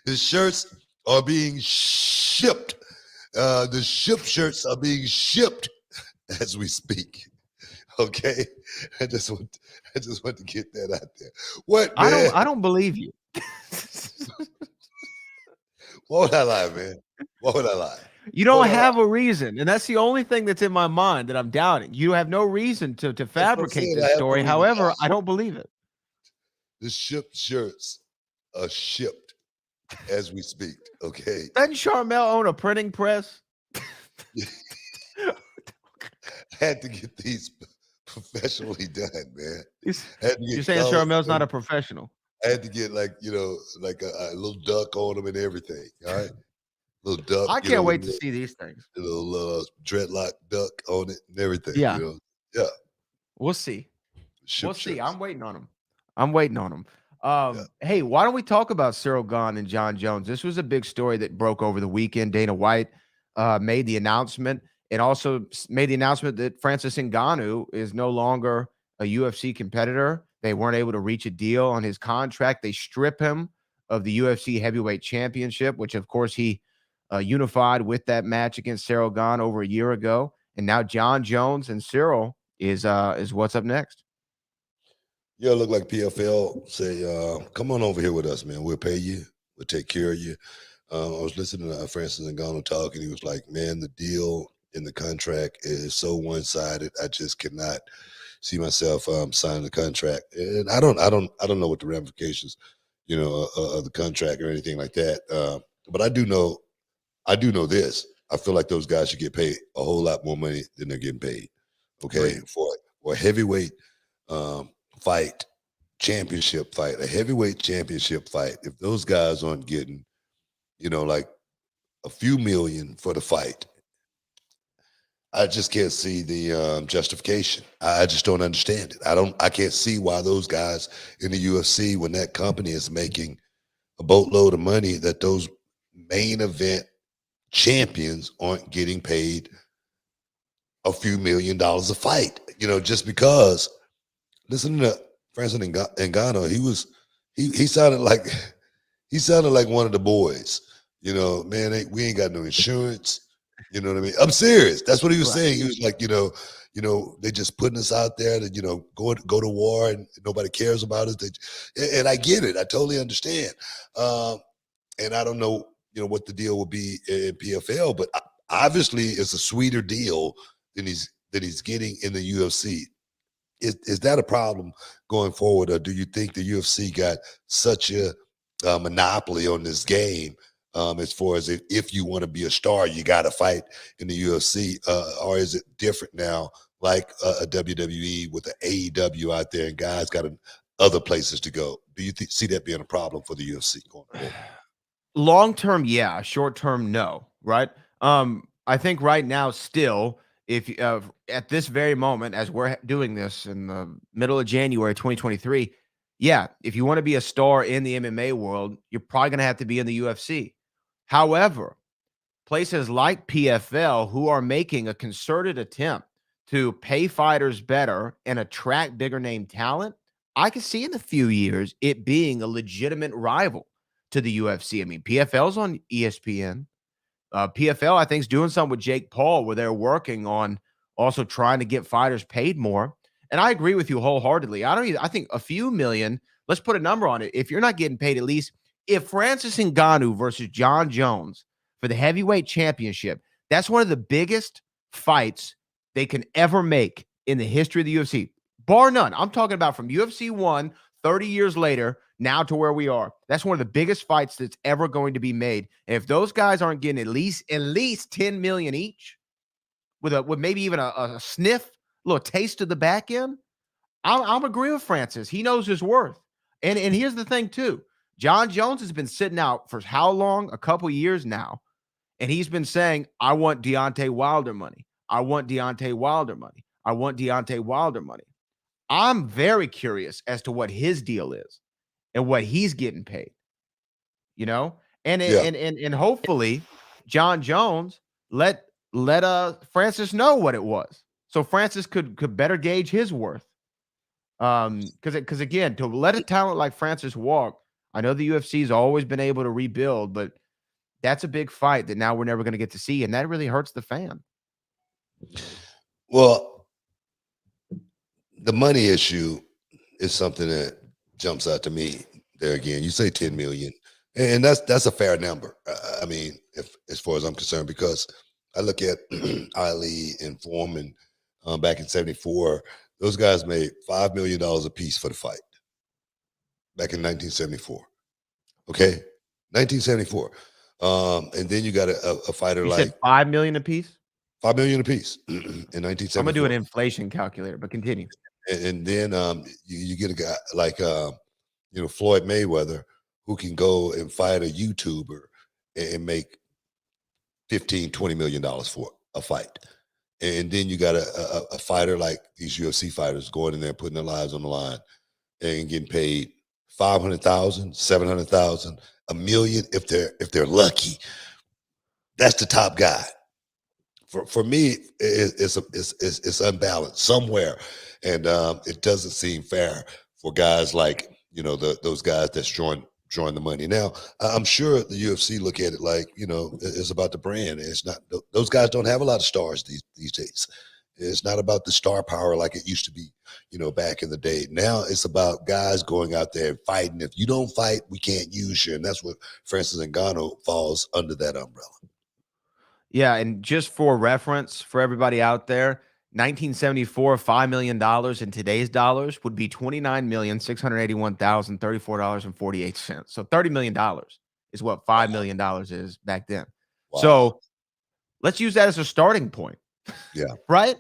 The shirts are being shipped. The Ship shirts are being shipped as we speak. Okay. I just want to get that out there. What, man? I don't believe you. Why would I lie, man? Why would I lie? You don't have a reason, and that's the only thing that's in my mind that I'm doubting. You have no reason to fabricate this story. However, I don't believe it. The Ship shirts are shipped as we speak. Okay. Doesn't Charmel own a printing press? Had to get these professionally done, man. You're saying Charmel's not a professional? I had to get like a little duck on them and everything. All right. Little duck. I can't wait to see these things. A little dreadlock duck on it and everything. Yeah. Yeah. We'll see. We'll see. Shirts. I'm waiting on them. Hey, why don't we talk about Cyril Gane and John Jones? This was a big story that broke over the weekend. Dana White made the announcement, and also made the announcement that Francis Ngannou is no longer a UFC competitor. They weren't able to reach a deal on his contract. They strip him of the UFC heavyweight championship, which of course he unified with that match against Cyril Gane over a year ago. And now John Jones and Cyril is what's up next. Yeah, look like PFL say, come on over here with us, man. We'll pay you. We'll take care of you. I was listening to Francis Ngannou talk, and he was like, man, the deal in the contract is so one-sided. I just cannot see myself signing the contract. And I don't know what the ramifications, of the contract or anything like that. But I do know this. I feel like those guys should get paid a whole lot more money than they're getting paid. Okay. Right. For a heavyweight fight, championship fight, a heavyweight championship fight, if those guys aren't getting, like a few million for the fight, I just can't see the justification. I just don't understand it. I can't see why those guys in the UFC, when that company is making a boatload of money, that those main event champions aren't getting paid a few $1 million a fight. Just because. Listen to Francis Ngannou, he sounded like one of the boys. Man, we ain't got no insurance. You know what I mean? I'm serious. That's what he was saying. He was like, they just putting us out there to, go to war and nobody cares about us. And I get it. I totally understand. And I don't know, what the deal will be in PFL, but obviously it's a sweeter deal than he's getting in the UFC. Is that a problem going forward, or do you think the UFC got such a monopoly on this game as far as if you want to be a star, you got to fight in the UFC, or is it different now, like a WWE with the AEW out there and guys got other places to go? Do you see that being a problem for the UFC going forward? Long term, yeah. Short term, no. Right. I think right now, still, if at this very moment, as we're doing this in the middle of January 2023, yeah, if you want to be a star in the MMA world, you're probably going to have to be in the UFC. However, places like PFL, who are making a concerted attempt to pay fighters better and attract bigger name talent, I can see in a few years it being a legitimate rival to the UFC. I mean, PFL's on ESPN. PFL, I think, is doing something with Jake Paul where they're working on also trying to get fighters paid more. And I agree with you wholeheartedly. I think a few million, let's put a number on it. If you're not getting paid, at least if Francis Ngannou versus John Jones for the heavyweight championship, that's one of the biggest fights they can ever make in the history of the UFC, bar none. I'm talking about from UFC 1, 30 years later, now to where we are. That's one of the biggest fights that's ever going to be made. And if those guys aren't getting at least 10 million each, with maybe even a sniff, a little taste of the back end, I'm agreeing with Francis. He knows his worth. And here's the thing too. John Jones has been sitting out for how long? A couple years now. And he's been saying, I want Deontay Wilder money. I want Deontay Wilder money. I want Deontay Wilder money. I'm very curious as to what his deal is. and what he's getting paid, you know? And Yeah. and hopefully John Jones let Francis know what it was. So Francis could better gauge his worth. Because again, to let a talent like Francis walk, I know the UFC's always been able to rebuild, but that's a big fight that now we're never going to get to see, and that really hurts the fan. Well, the money issue is something that jumps out to me there again. You say 10 million, and that's a fair number. I mean, if as far as I'm concerned, because I look at Ali and Foreman back in '74, those guys made $5 million a piece for the fight back in 1974. Okay, 1974. And then you got a fighter You like said $5 million a piece? $5 million a piece in 1974. I'm gonna do an inflation calculator, but continue. And then you get a guy like Floyd Mayweather, who can go and fight a YouTuber and make $15-20 million for a fight. And then you got a fighter like these UFC fighters going in there putting their lives on the line and getting paid $500,000, $700,000, $1 million if they're lucky. That's the top guy. For me, it's unbalanced somewhere, and it doesn't seem fair for guys like those guys that's drawing the money. Now, I'm sure the UFC look at it like it's about the brand. It's not; those guys don't have a lot of stars these days. It's not about the star power like it used to be, back in the day. Now it's about guys going out there and fighting. If you don't fight, we can't use you, and that's what Francis Ngannou falls under that umbrella. Yeah, and just for reference for everybody out there, 1974, $5 million in today's dollars would be $29,681,034.48. So $30 million is what $5 million is back then. Wow. So let's use that as a starting point. Yeah. Right?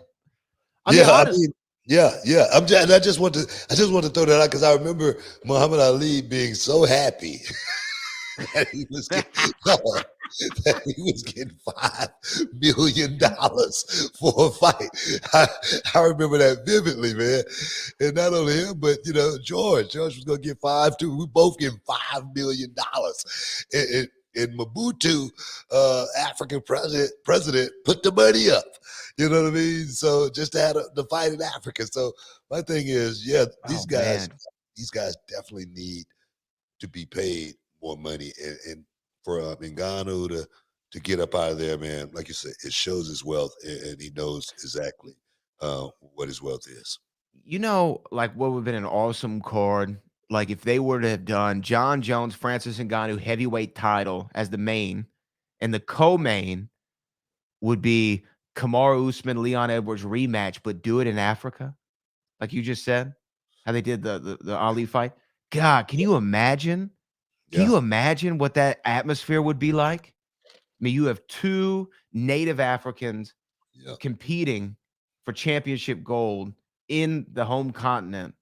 I just want to throw that out because I remember Muhammad Ali being so happy that he was getting $5 million for a fight. I remember that vividly, man. And not only him, but George was going to get $5 too. We both getting $5 million. And Mobutu, African president, put the money up. You know what I mean? So just to have the fight in Africa. So my thing is, these guys definitely need to be paid more money, and for Ngannou to get up out of there, man, like you said, it shows his wealth, and he knows exactly what his wealth is. Like what would have been an awesome card, like if they were to have done John Jones, Francis Ngannou heavyweight title as the main, and the co-main would be Kamaru Usman, Leon Edwards rematch, but do it in Africa, like you just said, how they did the Ali fight. God, can you imagine? Can you imagine what that atmosphere would be like? I mean, you have two native Africans competing for championship gold in the home continent,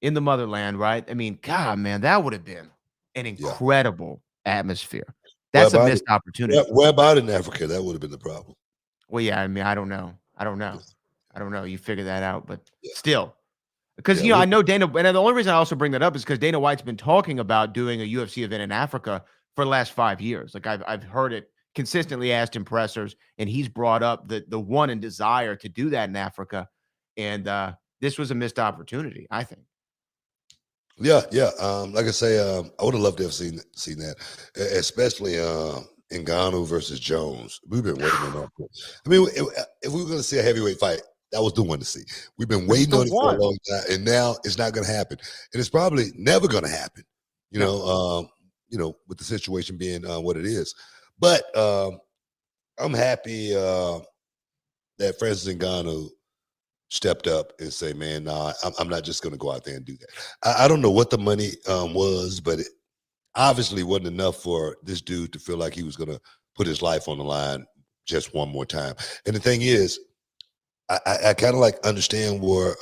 in the motherland, right? I mean, God, man, that would have been an incredible atmosphere. That's a missed opportunity. Where about in Africa? That would have been the problem. Well, yeah, I mean, I don't know. You figure that out, but still. Because, I know Dana, and the only reason I also bring that up is because Dana White's been talking about doing a UFC event in Africa for the last 5 years. Like I've heard it consistently asked in pressers, and he's brought up the one and desire to do that in Africa. And this was a missed opportunity, I think. Yeah. Like I say, I would have loved to have seen that, especially Ngannou versus Jones. We've been waiting on that. I mean, if we were going to see a heavyweight fight, that was the one to see. We've been waiting on it for a long time, and now it's not going to happen, and it's probably never going to happen. With the situation being what it is. But I'm happy that Francis Ngannou stepped up and say, "Man, nah, I'm not just going to go out there and do that." I don't know what the money was, but it obviously wasn't enough for this dude to feel like he was going to put his life on the line just one more time. And the thing is, I kind of like understand where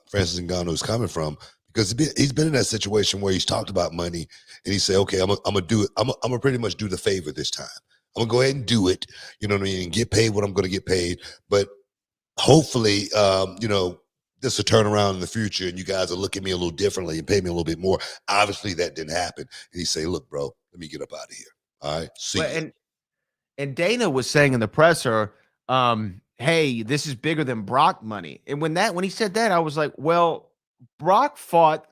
Francis Ngannou is coming from, because he's been in that situation where he's talked about money and he said, "Okay, I'm gonna do it. I'm gonna pretty much do the favor this time. I'm gonna go ahead and do it. You know what I mean? And get paid what I'm gonna get paid. But hopefully, this will turn around in the future and you guys will look at me a little differently and pay me a little bit more. Obviously, that didn't happen. And he say, look, bro, let me get up out of here. All right, see you. And Dana was saying in the presser, hey, this is bigger than Brock money. And when he said that, I was like, well, Brock fought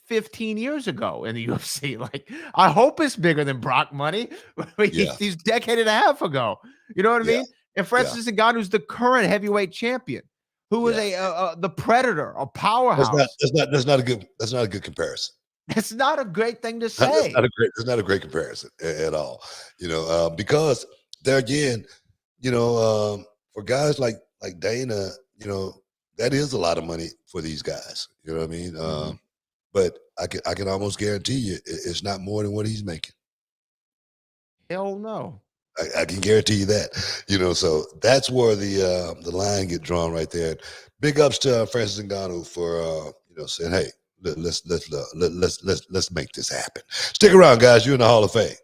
15 years ago in the UFC. Like, I hope it's bigger than Brock money. He's decade and a half ago. You know what I mean? And Francis Ngannou's the current heavyweight champion, who is the Predator, a powerhouse. That's not a good comparison. That's not a great thing to say. It's not a great comparison at all. You know, because there again, you know, for guys like Dana, you know, that is a lot of money for these guys. You know what I mean? But I can almost guarantee you it's not more than what he's making. Hell no. I can guarantee you that. You know, so that's where the line get drawn right there. Big ups to Francis Ngannou for you know, saying, hey, let's make this happen. Stick around, guys. You're in the Hall of Fame.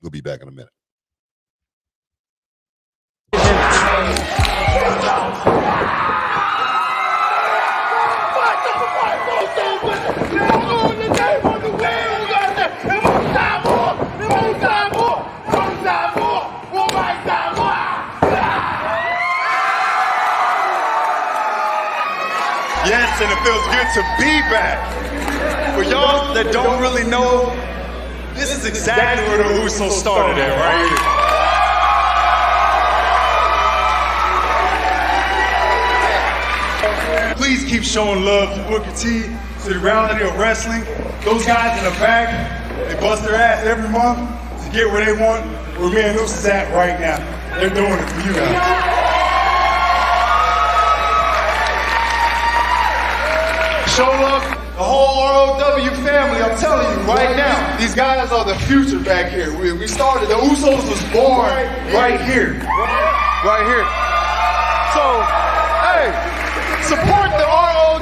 We'll be back in a minute. Yes, and it feels good to be back. For y'all that don't really know, this is exactly where the Usos started at, right here. Please keep showing love to Booker T, to the reality of wrestling. Those guys in the back, they bust their ass every month to get where they want, where me and Usos is at right now. They're doing it for you guys. Show love the whole ROW family. I'm telling you right now, these guys are the future back here. We started, the Usos was born right here. Right here. So, hey, support the ROW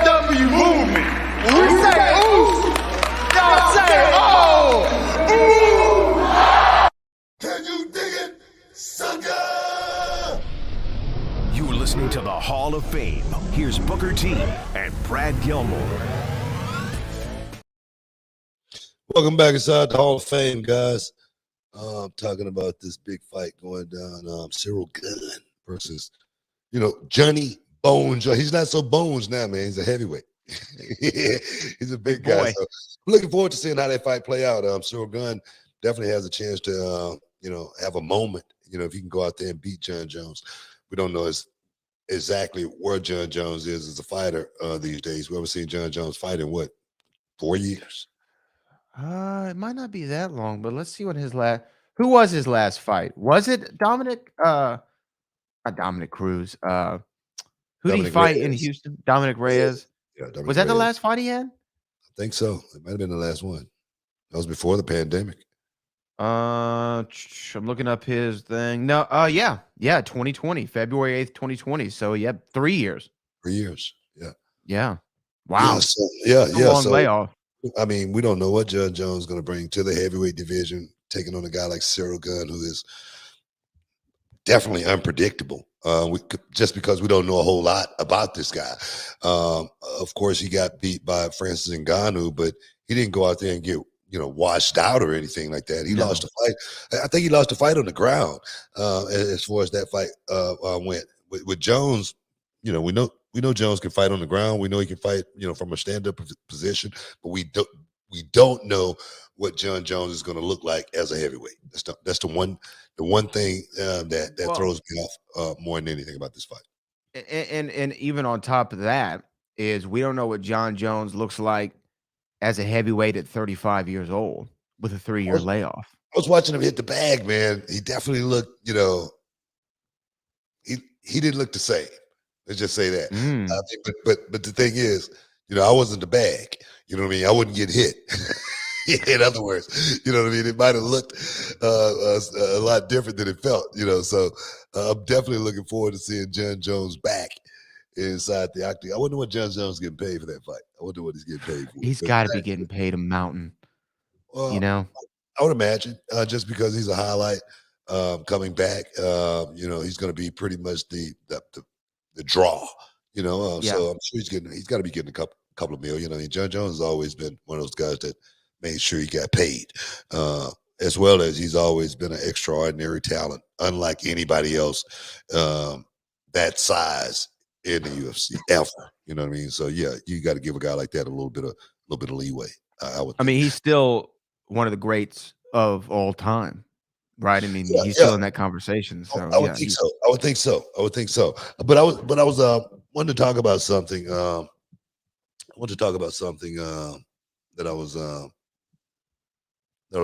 movement. When we say Us, y'all say, oh, ooh. Can you dig it, sucker? You're listening to the Hall of Fame. Here's Booker T and Brad Gilmore. Welcome back inside the Hall of Fame, guys. I'm talking about this big fight going down. Cyril Gunn versus, you know, Johnny Bones. He's not so bones now, man. He's a heavyweight. He's a big guy. So I'm looking forward to seeing how that fight play out. Cyril Gunn definitely has a chance to, you know, have a moment. You know, if he can go out there and beat John Jones. We don't know exactly where John Jones is as a fighter these days. We haven't seen John Jones fight in what, 4 years? It might not be that long, but let's see what who was his last fight? Was it Dominic? Not Dominic Cruz. Who did he fight in Houston? Dominic Reyes. Yeah, Dominic was that Reyes. the last fight he had? I think so. It might have been the last one. That was before the pandemic. I'm looking up his thing. No, yeah, 2020, February 8th, 2020. So yeah, 3 years. 3 years. Yeah. Wow. Yeah. Long layoff. I mean, we don't know what John Jones is going to bring to the heavyweight division, taking on a guy like Cyril Gunn, who is definitely unpredictable. Just because we don't know a whole lot about this guy. Of course, he got beat by Francis Ngannou, but he didn't go out there and get, you know, washed out or anything like that. He lost a fight. I think he lost a fight on the ground as far as that fight went. With Jones, you know, we know Jones can fight on the ground. We know he can fight, you know, from a stand-up position, but we don't know what John Jones is going to look like as a heavyweight. That's the one thing that throws me off more than anything about this fight. And even on top of that is we don't know what John Jones looks like as a heavyweight at 35 years old with a 3-year layoff. I was watching him hit the bag, man. He definitely looked, you know, he didn't look the same. Let's just say that. But the thing is, you know, I wasn't the bag. You know what I mean? I wouldn't get hit. In other words, you know what I mean? It might have looked a lot different than it felt, you know. So I'm definitely looking forward to seeing John Jones back inside the octagon. I wonder what John Jones is getting paid for that fight. I wonder what he's getting paid for. He's got to be getting paid a mountain. You know, I would imagine just because he's a highlight coming back. You know, he's going to be pretty much the draw. Yeah. So I'm sure he's got to be getting a couple of million. I mean, John Jones has always been one of those guys that made sure he got paid, as well as he's always been an extraordinary talent, unlike anybody else that size in the UFC ever. You know what I mean? So yeah, you got to give a guy like that a little bit of leeway. I would I think. mean, he's still one of the greats of all time, right? I mean, Yeah, he's yeah. still in that conversation. So I would yeah, think so. I would think so. I would think so. But I was wanting to talk about something. I want to talk about something that I was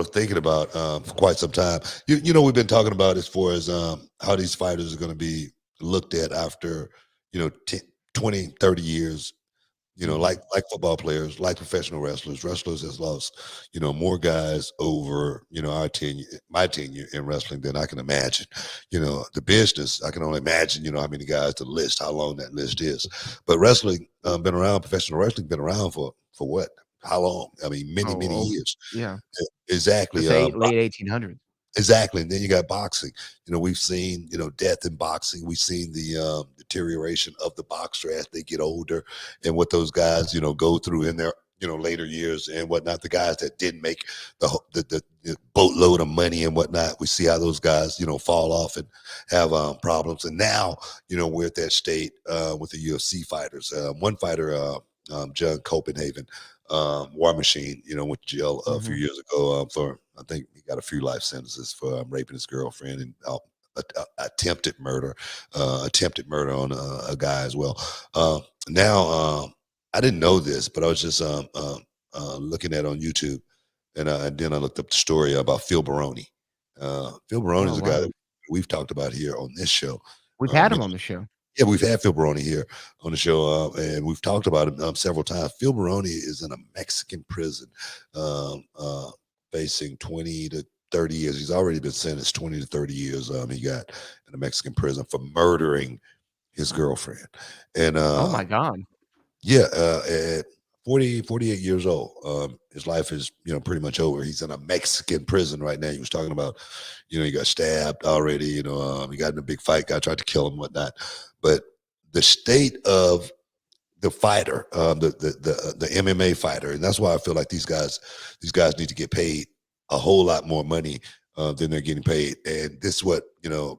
thinking about for quite some time. We've been talking about as far as how these fighters are going to be looked at after 10, 20, 30 years. Mhm. Like football players, like professional wrestlers. Wrestlers has lost, more guys over, my tenure in wrestling than I can imagine. The business, I can only imagine, how many guys the list, how long that list is. But wrestling, been around, professional wrestling been around for what? How long? I mean, many, many Oh, years. yeah. Exactly. Let's say late 1800s. Exactly. And then you got boxing. We've seen, death in boxing. We've seen the deterioration of the boxer as they get older and what those guys, go through in their, later years and whatnot. The guys that didn't make the boatload of money and whatnot, we see how those guys, fall off and have problems. And now, we're at that state with the UFC fighters. One fighter, John Copenhagen, War Machine, went to jail a few Mhm. years ago for, I think he got a few life sentences for raping his girlfriend and attempted murder on a guy as well. Now, I didn't know this, but I was just looking at on YouTube, and then I looked up the story about Phil Baroni. Phil Baroni Oh, is a guy wow. that we've talked about here on this show. We've had him Many on the show. Yeah, we've had Phil Baroni here on the show, and we've talked about him several times. Phil Baroni is in a Mexican prison, facing 20 to 30 years. He's already been sentenced 20 to 30 years. He got in a Mexican prison for murdering his girlfriend. And Oh my god. yeah, at 48 years old, his life is, pretty much over. He's in a Mexican prison right now. He was talking about, he got stabbed already, he got in a big fight, guy tried to kill him, whatnot. But the state of the fighter, the MMA fighter, and that's why I feel like these guys need to get paid a whole lot more money than they're getting paid. And this is what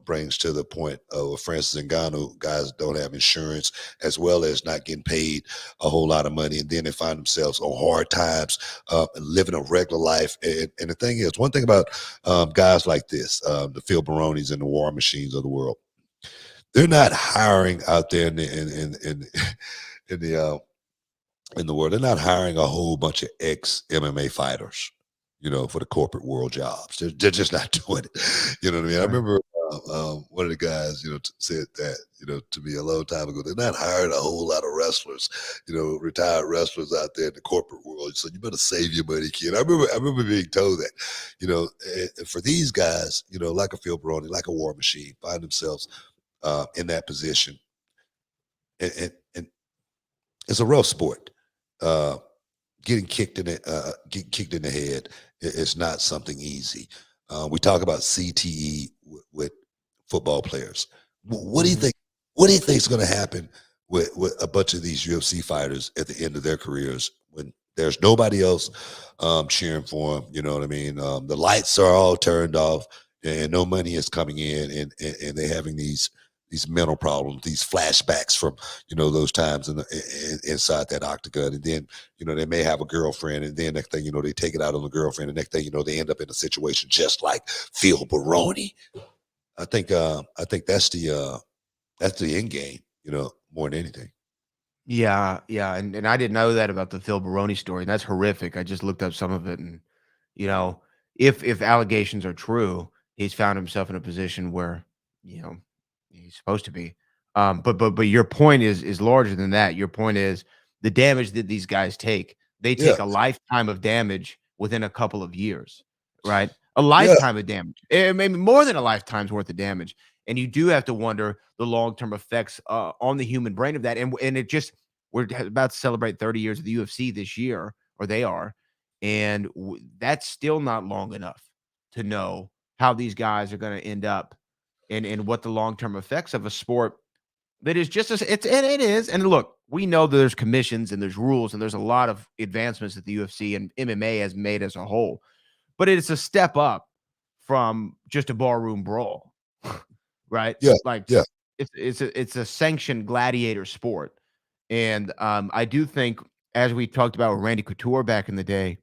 brings to the point of Francis Ngannou. Guys don't have insurance, as well as not getting paid a whole lot of money, and then they find themselves on hard times, living a regular life. And the thing is, one thing about guys like this, the Phil Baronis and the War Machines of the world, they're not hiring out there in the in the world. They're not hiring a whole bunch of ex MMA fighters, for the corporate world jobs. They're just not doing it. You know what I mean? I Right. remember one of the guys, said that, to me a long time ago. They're not hiring a whole lot of wrestlers, retired wrestlers out there in the corporate world. So you better save your money, kid. I remember being told that, for these guys, like a Phil Baroni, like a War Machine, find themselves in that position, and it's a rough sport. Uh, getting kicked in the head is not something easy. We talk about CTE with football players. What do you Mhm. think? What do you think is going to happen with a bunch of these UFC fighters at the end of their careers when there's nobody else cheering for them? You know what I mean? The lights are all turned off and no money is coming in, and they're having these mental problems, these flashbacks from those times inside that octagon, and then they may have a girlfriend, and then next thing they take it out on the girlfriend, and next thing they end up in a situation just like Phil Baroni. I think that's the end game, more than anything. Yeah, yeah, and I didn't know that about the Phil Baroni story, and that's horrific. I just looked up some of it, and you know, if allegations are true, he's found himself in a position where you know he's supposed to be. But your point is larger than that. Your point is the damage that these guys take. They Yeah, take a lifetime of damage within a couple of years, right? A yeah, lifetime of damage, maybe more than a lifetime's worth of damage. And you do have to wonder the long-term effects on the human brain of that. And it just we're about to celebrate 30 years of the UFC this year, or they are, and that's still not long enough to know how these guys are going to end up and what the long-term effects of a sport that is just as it is. And look, we know that there's commissions and there's rules and there's a lot of advancements that the UFC and MMA has made as a whole, but it's a step up from just a barroom brawl, right? Yeah, Like yeah. it's a sanctioned gladiator sport. And I do think, as we talked about with Randy Couture back in the day,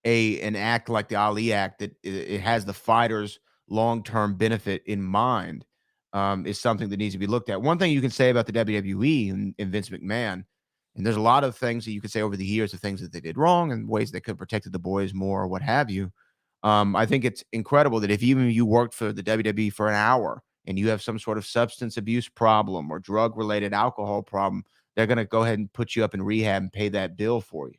an act like the Ali Act that it has the fighter's long-term benefit in mind is something that needs to be looked at. One thing you can say about the WWE and Vince McMahon, and there's a lot of things that you could say over the years of things that they did wrong and ways they could have protected the boys more or what have you. I think it's incredible that if even you worked for the WWE for an hour and you have some sort of substance abuse problem or drug-related alcohol problem, they're going to go ahead and put you up in rehab and pay that bill for you.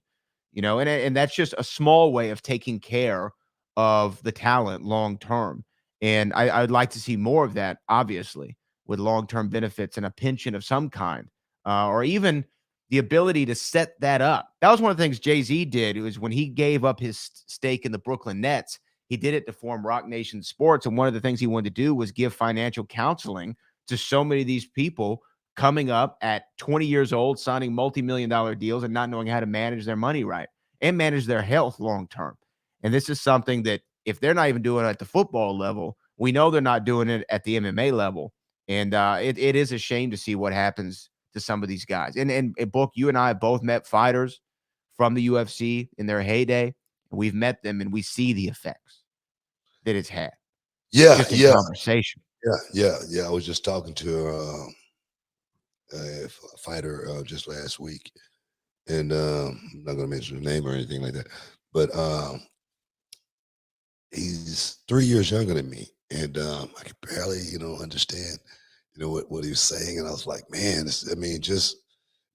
You know, and that's just a small way of taking care of the talent long term. And I'd like to see more of that, obviously, with long-term benefits and a pension of some kind, or even the ability to set that up. That was one of the things Jay-Z did. It was when he gave up his stake in the Brooklyn Nets, he did it to form Rock Nation Sports. And one of the things he wanted to do was give financial counseling to so many of these people coming up at 20 years old, signing multi-million-dollar deals and not knowing how to manage their money right and manage their health long-term. And this is something that if they're not even doing it at the football level, we know they're not doing it at the MMA level. And it is a shame to see what happens to some of these guys. And Book, you and I both met fighters from the UFC in their heyday. And we've met them and we see the effects that it's had. Yeah, just in yeah. conversation. Yeah. I was just talking to a fighter just last week. And I'm not going to mention the name or anything like that. But he's 3 years younger than me. And I could barely, understand, what he was saying. And I was like, man, just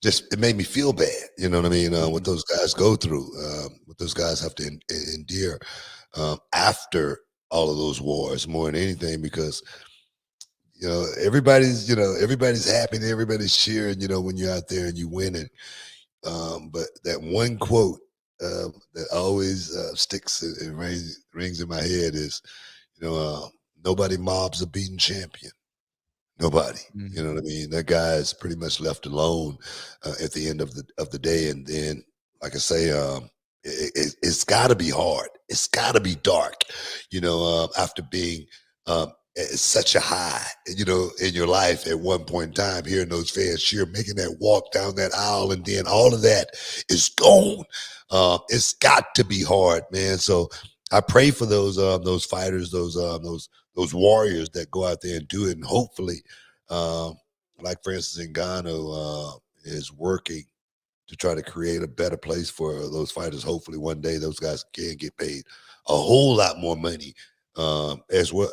it made me feel bad. You know what I mean? What those guys go through, what those guys have to endure after all of those wars more than anything, because, everybody's happy and everybody's cheering, when you're out there and you win it. But that one quote that always sticks and rings in my head is, nobody mobs a beaten champion. Nobody. You know what I mean? That guy is pretty much left alone at the end of the day. And then, like I say, it's got to be hard. It's got to be dark, after being at such a high, in your life at one point in time, hearing those fans cheer, making that walk down that aisle, and then all of that is gone. It's got to be hard, man. So I pray for those fighters, those warriors that go out there and do it, and hopefully, like for instance, Ngannou is working to try to create a better place for those fighters. Hopefully, one day those guys can get paid a whole lot more money as well.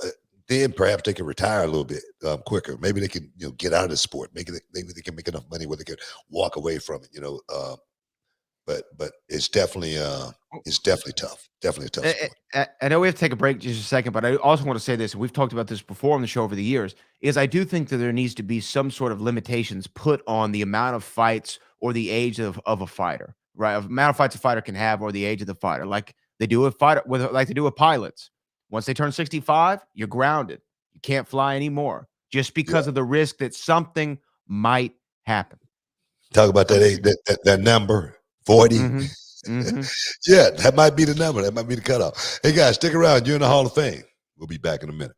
Then perhaps they can retire a little bit quicker. Maybe they can, get out of the sport. Maybe they can make enough money where they can walk away from it. But it's definitely tough. Definitely a tough sport. I know we have to take a break just a second, but I also want to say this, and we've talked about this before on the show over the years, is I do think that there needs to be some sort of limitations put on the amount of fights or the age of a fighter, right? The amount of fights a fighter can have or the age of the fighter, like they do with pilots. Once they turn 65, you're grounded. You can't fly anymore just because of the risk that something might happen. Talk about that number, 40. Yeah, that might be the number. That might be the cutoff. Hey, guys, stick around. You're in the Hall of Fame. We'll be back in a minute.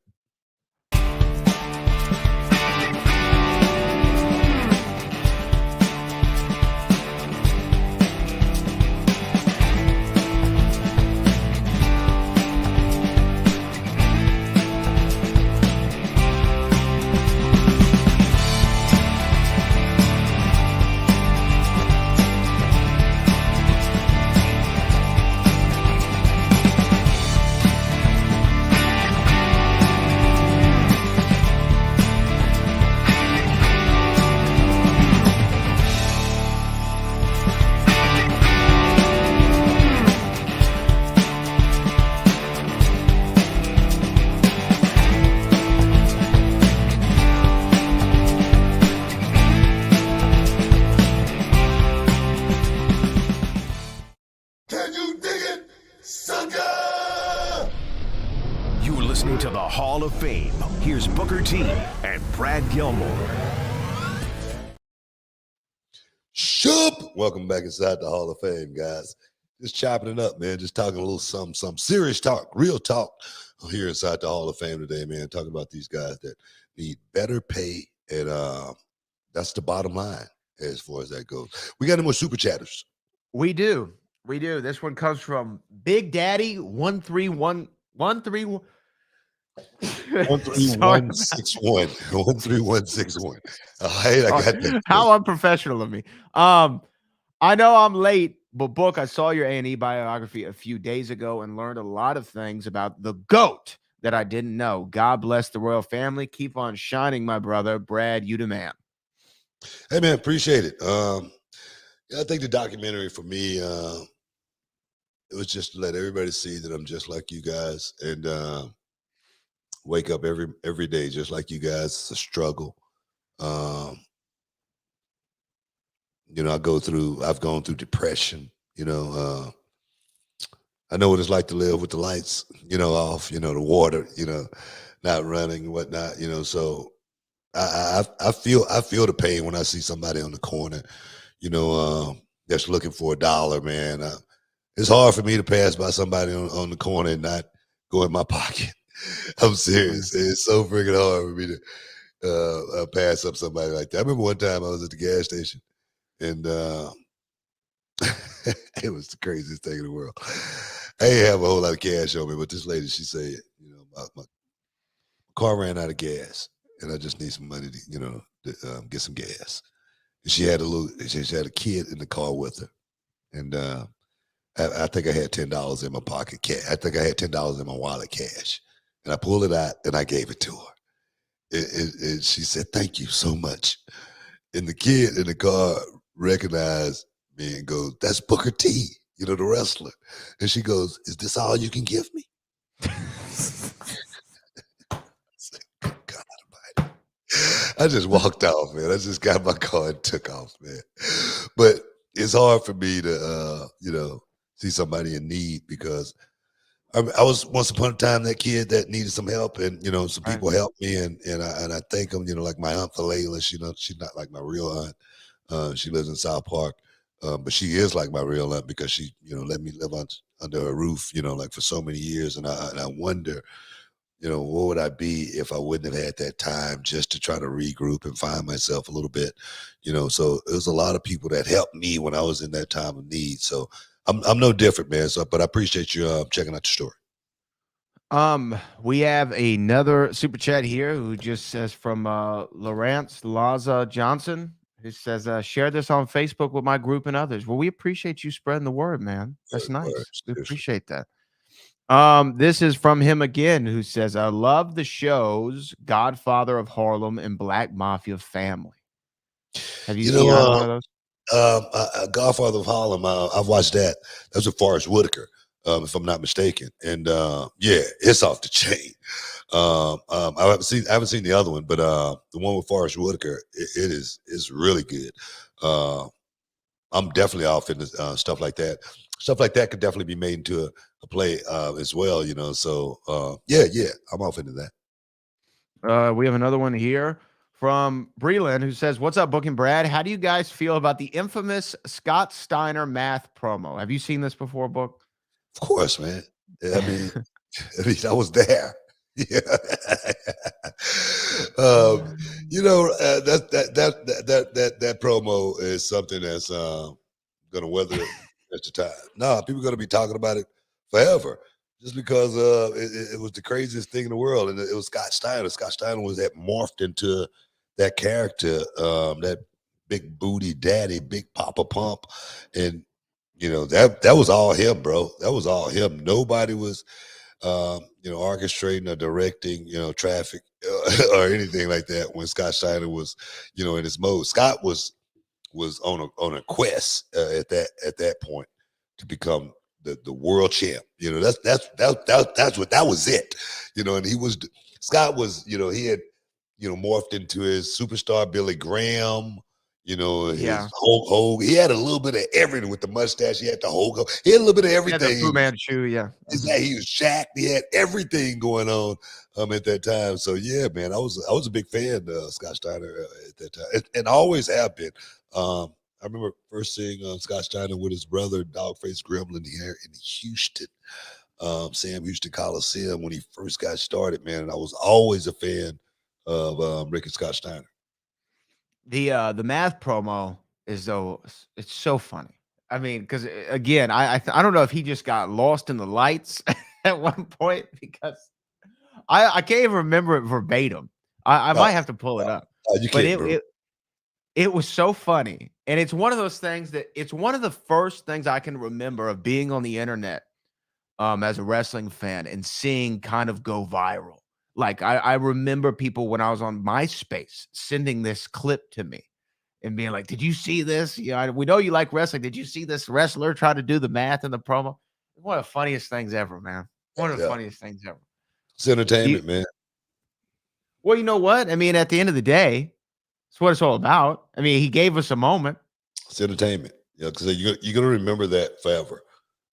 You're listening to the Hall of Fame. Here's Booker T and Brad Gilmore. whoop. Welcome back inside the Hall of Fame, guys. Just chopping it up, man. Just talking a little some serious talk, real talk here inside the Hall of Fame today, man. Talking about these guys that need better pay, and that's the bottom line as far as that goes. We got any more super chatters? We do. This one comes from Big Daddy 13161. 13161. 13161. I got that. How unprofessional of me. I know I'm late, but Book, I saw your A&E biography a few days ago and learned a lot of things about the GOAT that I didn't know. God bless the royal family. Keep on shining, my brother. Brad, you the man. Hey, man, appreciate it. I think the documentary for me, it was just to let everybody see that I'm just like you guys, and wake up every day just like you guys. It's a struggle. I've gone through depression. I know what it's like to live with the lights, off, the water, not running and whatnot, so I feel the pain when I see somebody on the corner, that's looking for a dollar, man. It's hard for me to pass by somebody on the corner and not go in my pocket. I'm serious. It's so freaking hard for me to pass up somebody like that. I remember one time I was at the gas station, and it was the craziest thing in the world. I didn't have a whole lot of cash on me, but this lady, she said, my car ran out of gas, and I just need some money to, get some gas. And she had a kid in the car with her, and I think I had $10 in my pocket cash. I think I had $10 in my wallet cash, and I pulled it out and I gave it to her. And she said, "Thank you so much." And the kid in the car recognized me and goes, "That's Booker T, the wrestler." And she goes, "Is this all you can give me?" I said, "Good God Almighty." I just walked off, man. I just got my car and took off, man. But it's hard for me to, see somebody in need, because I was once upon a time that kid that needed some help, and some people helped me, and I thank them. Like my aunt Thalela, she's not like my real aunt. She lives in South Park, but she is like my real aunt because she let me live under her roof, like for so many years, and I wonder, what would I be if I wouldn't have had that time just to try to regroup and find myself a little bit, So there's a lot of people that helped me when I was in that time of need. So I'm no different, man. So, but I appreciate you checking out the story. We have another super chat here who just says from Lawrence Laza Johnson, who says, share this on Facebook with my group and others. Well, we appreciate you spreading the word, man. That's nice. We appreciate that. This is from him again, who says, I love the shows Godfather of Harlem and Black Mafia Family. Have you seen one of those? Godfather of Harlem, I've watched that. That's with Forrest Whitaker, if I'm not mistaken. And yeah, it's off the chain. I haven't seen the other one, but the one with Forrest Whitaker, it's really good. I'm definitely off into stuff like that. Stuff like that could definitely be made into a play as well, So yeah, I'm off into that. We have another one here from Breland, who says, what's up, Book and Brad? How do you guys feel about the infamous Scott Steiner math promo? Have you seen this before, Book? Of course, man. I mean, I was there. Yeah. That promo is something that's gonna weather at the time. No, people are gonna be talking about it forever, just because it was the craziest thing in the world, and it was Scott Steiner. Scott Steiner was that morphed into that character, that big booty daddy, big Papa Pump, and that was all him, bro. That was all him. Nobody was orchestrating or directing, traffic or anything like that when Scott Steiner was, in his mode. Scott was on a quest at that point to become the world champ. That was it. And Scott was, he had, morphed into his superstar Billy Graham. His Hulk Hogan. He had a little bit of everything with the mustache. He had the Hulk Hogan. He had a little bit of everything. He had the Fu Manchu, yeah. He was Shaq. He had everything going on at that time. So yeah, man, I was a big fan of Scott Steiner at that time, and I always have been. I remember first seeing Scott Steiner with his brother, Dogface Gremlin, here in Houston, Sam Houston Coliseum when he first got started, man. And I was always a fan of Rick and Scott Steiner. The math promo is it's so funny. I mean, because again, I don't know if he just got lost in the lights at one point because I can't even remember it verbatim. I might have to pull it up. You But can't it was so funny. And it's one of those things that it's one of the first things I can remember of being on the internet as a wrestling fan and seeing kind of go viral. Like I remember people when I was on MySpace sending this clip to me and being like, "Did you see this? Yeah, we know you like wrestling. Did you see this wrestler try to do the math in the promo?" One of the funniest things ever, man. One of the funniest things ever. It's entertainment, man. Well, you know what? I mean, at the end of the day, it's what it's all about. I mean, he gave us a moment. It's entertainment. Yeah, because you're gonna remember that forever.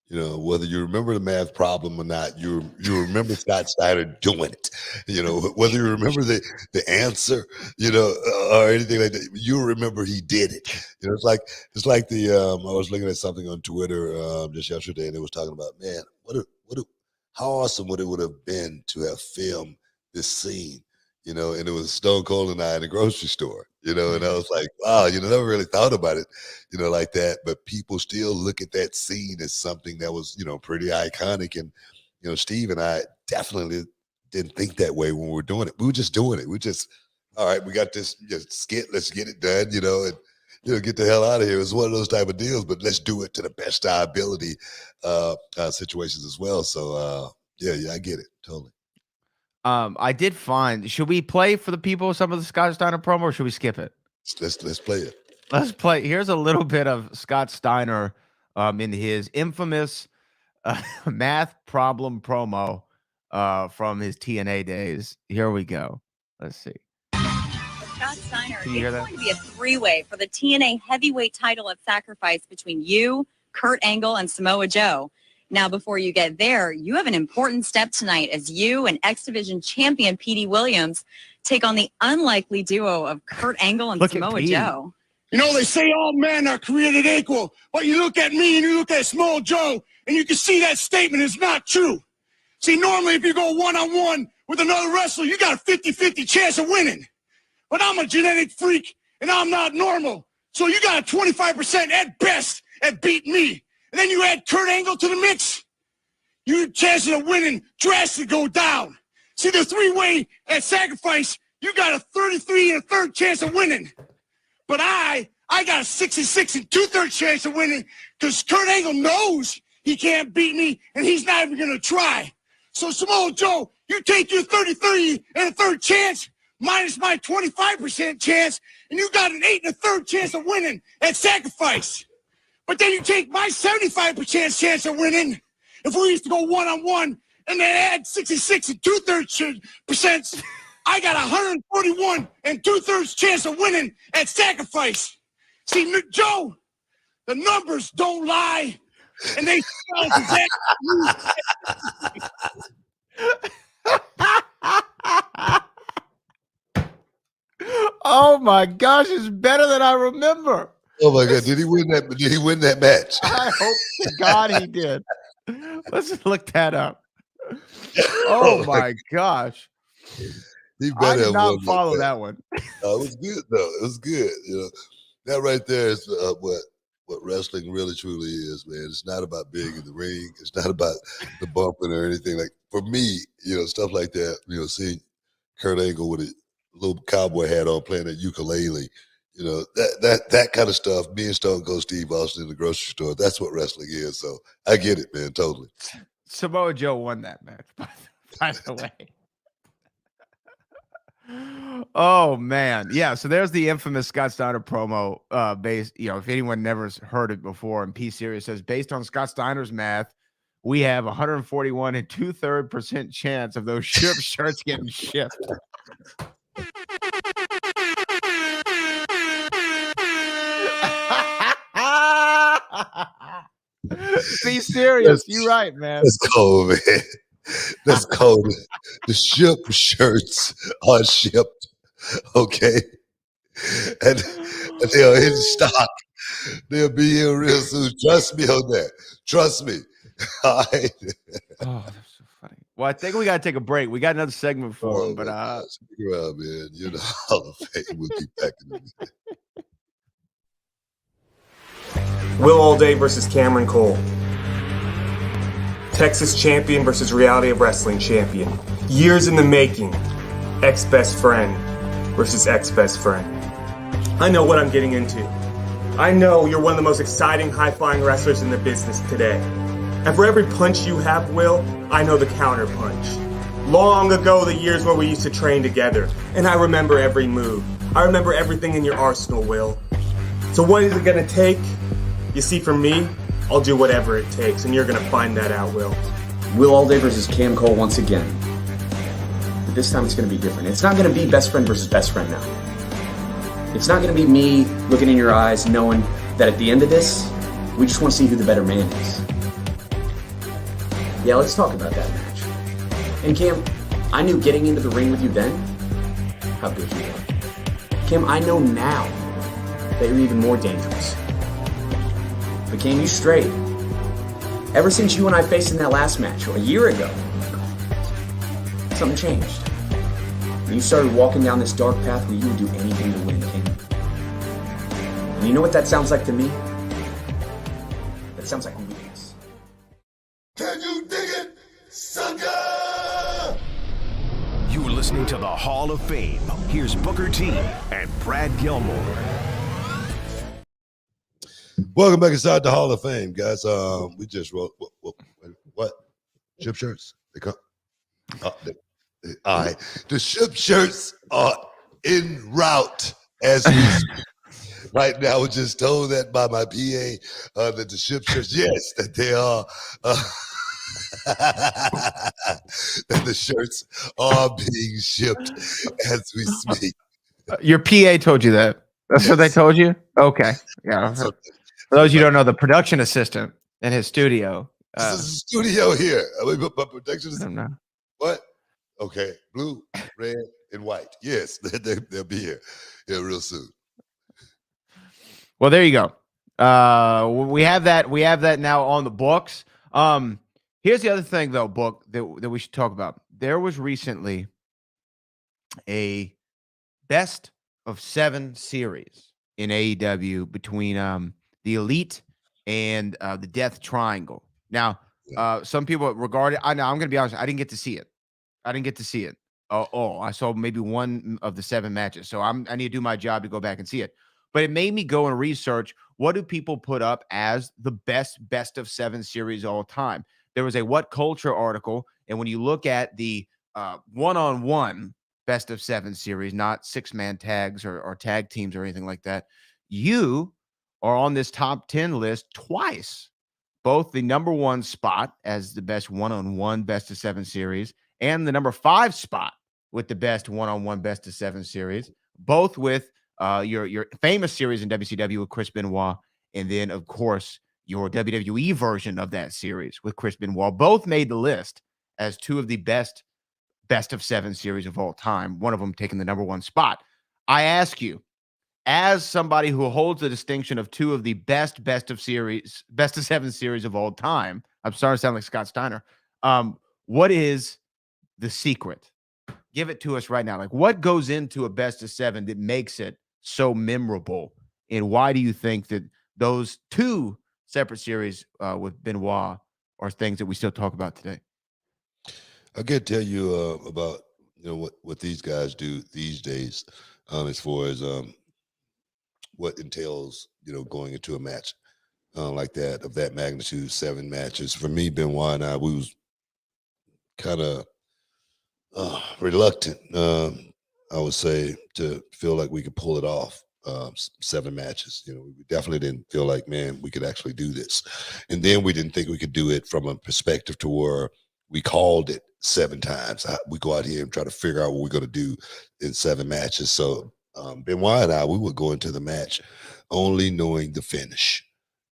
You know, whether you remember the math problem or not, you remember Scott Steiner doing it. You know, whether you remember the answer, you know, or anything like that, you remember he did it. You know, it's like the I was looking at something on Twitter just yesterday, and it was talking about, man, how awesome would it have been to have filmed this scene, you know, and it was Stone Cold and I in the grocery store, you know, and I was like, wow, you know, never really thought about it, you know, like that. But people still look at that scene as something that was, you know, pretty iconic. And, you know, Steve and I definitely didn't think that way when we were doing it. We were just doing it. We just, all right, we got this skit, let's get it done, you know, and, you know, get the hell out of here. It was one of those type of deals, but let's do it to the best of our ability situations as well. So, yeah, I get it. Totally. I did find. Should we play for the people some of the Scott Steiner promo, or should we skip it? Let's play it. Let's play. Here's a little bit of Scott Steiner in his infamous math problem promo from his TNA days. Here we go. Let's see. Scott Steiner, Can you hear it's that? going to be a three-way for the TNA heavyweight title at Sacrifice between you, Kurt Angle, and Samoa Joe. Now, before you get there, you have an important step tonight as you and X Division champion Petey Williams take on the unlikely duo of Kurt Angle and Samoa Joe. You know, they say all men are created equal, but you look at me and you look at Small Joe, and you can see that statement is not true. See, normally if you go one-on-one with another wrestler, you got a 50-50 chance of winning. But I'm a genetic freak, and I'm not normal. So you got a 25% at best at beating me. And then you add Kurt Angle to the mix, your chances of winning drastically go down. See, the three-way at Sacrifice, you got a 33 and a third chance of winning. But I got a 66 and 2/3 chance of winning because Kurt Angle knows he can't beat me, and he's not even going to try. So, Samoa Joe, you take your 33 and a third chance minus my 25% chance, and you got an 8 and a third chance of winning at Sacrifice. But then you take my 75% chance of winning if we used to go one-on-one and then add 66 and 2/3%. I got 141 and 2/3 chance of winning at Sacrifice. See, Joe, the numbers don't lie, and they spell exactly. Oh my gosh, it's better than I remember. Oh my God! Did he win that? Did he win that match? I hope to God he did. Let's look that up. Oh my gosh! He I better did have not won follow match. that one. It was good though. It was good. You know, that right there is what wrestling really truly is, man. It's not about being in the ring. It's not about the bumping or anything. Like for me, you know, stuff like that. You know, seeing Kurt Angle with a little cowboy hat on playing a ukulele. You know, that kind of stuff, me and Stone Cold Steve Austin in the grocery store, that's what wrestling is. So I get it, man, totally. Samoa Joe won that match, by the way. Oh man. Yeah. So there's the infamous Scott Steiner promo. Based, you know, if anyone never heard it before, and P Series says, based on Scott Steiner's math, we have 141 and 2/3% chance of those shirts getting shipped. Be serious. You're right, man. That's cold, man. That's cold. The shirts are shipped, okay? And they are in stock. They'll be here real soon. Trust me on that. Trust me. All right. Oh, that's so funny. Well, I think we got to take a break. We got another segment for him, but stick around, man. You're the Hall of Fame. We'll be back in a minute. Will All Day versus Cameron Cole. Texas champion versus Reality of Wrestling champion. Years in the making. Ex-best friend versus ex-best friend. I know what I'm getting into. I know you're one of the most exciting, high-flying wrestlers in the business today. And for every punch you have, Will, I know the counter punch. Long ago, the years where we used to train together. And I remember every move. I remember everything in your arsenal, Will. So what is it gonna take? You see, for me, I'll do whatever it takes, and you're gonna find that out, Will. Will All Day versus Cam Cole once again. But this time it's gonna be different. It's not gonna be best friend versus best friend now. It's not gonna be me looking in your eyes knowing that at the end of this, we just wanna see who the better man is. Yeah, let's talk about that match. And Cam, I knew getting into the ring with you then, how good you were. Cam, I know now that you're even more dangerous. But Cam, you straight. Ever since you and I faced in that last match, a year ago, something changed. And you started walking down this dark path where you would do anything to win, Cam. And you know what that sounds like to me? That sounds like weakness. Can you dig it, sucker? You're listening to the Hall of Fame. Here's Booker T and Brad Gilmore. Welcome back inside the Hall of Fame, guys. We just wrote what? Ship shirts? They come. All right. The ship shirts are en route as we speak. Right now, I was just told that by my PA that the ship shirts, yes, that they are. That the shirts are being shipped as we speak. your PA told you that. That's what they told you? Okay. Yeah. For those you don't know, the production assistant in his studio. This is a studio here. My production I don't know. What? Okay. Blue, red, and white. Yes, they'll be here real soon. Well, there you go. We have that. We have that now on the books. Here's the other thing, though, Book, that we should talk about. There was recently a best of 7 series in AEW between the Elite and the Death Triangle. Now, some people regard it. I'm going to be honest. I didn't get to see it. I saw maybe one of the 7 matches. So I need to do my job to go back and see it. But it made me go and research, what do people put up as the best of 7 series of all time? There was a What Culture article, and when you look at the one-on-one best of 7 series, not 6-man tags or tag teams or anything like that, you are on this top 10 list twice. Both the number 1 spot as the best one-on-one best of 7 series and the number 5 spot with the best one-on-one best of 7 series, both with your famous series in WCW with Chris Benoit, and then, of course, your WWE version of that series with Chris Benoit. Both made the list as 2 of the best of 7 series of all time, one of them taking the number 1 spot. I ask you, as somebody who holds the distinction of 2 of the best of 7 series of all time, I'm starting to sound like Scott Steiner. What is the secret? Give it to us right now. Like, what goes into a best of 7 that makes it so memorable? And why do you think that those 2 separate series with Benoit are things that we still talk about today? I can tell you about what these guys do these days, as far as what entails going into a match like that, of that magnitude, 7 matches. For me, Benoit and I, we was kind of reluctant, I would say, to feel like we could pull it off. 7 matches, we definitely didn't feel like, man, we could actually do this. And then we didn't think we could do it from a perspective to where we called it 7 times. We go out here and try to figure out what we're going to do in 7 matches. So Benoit and I, we would go into the match only knowing the finish,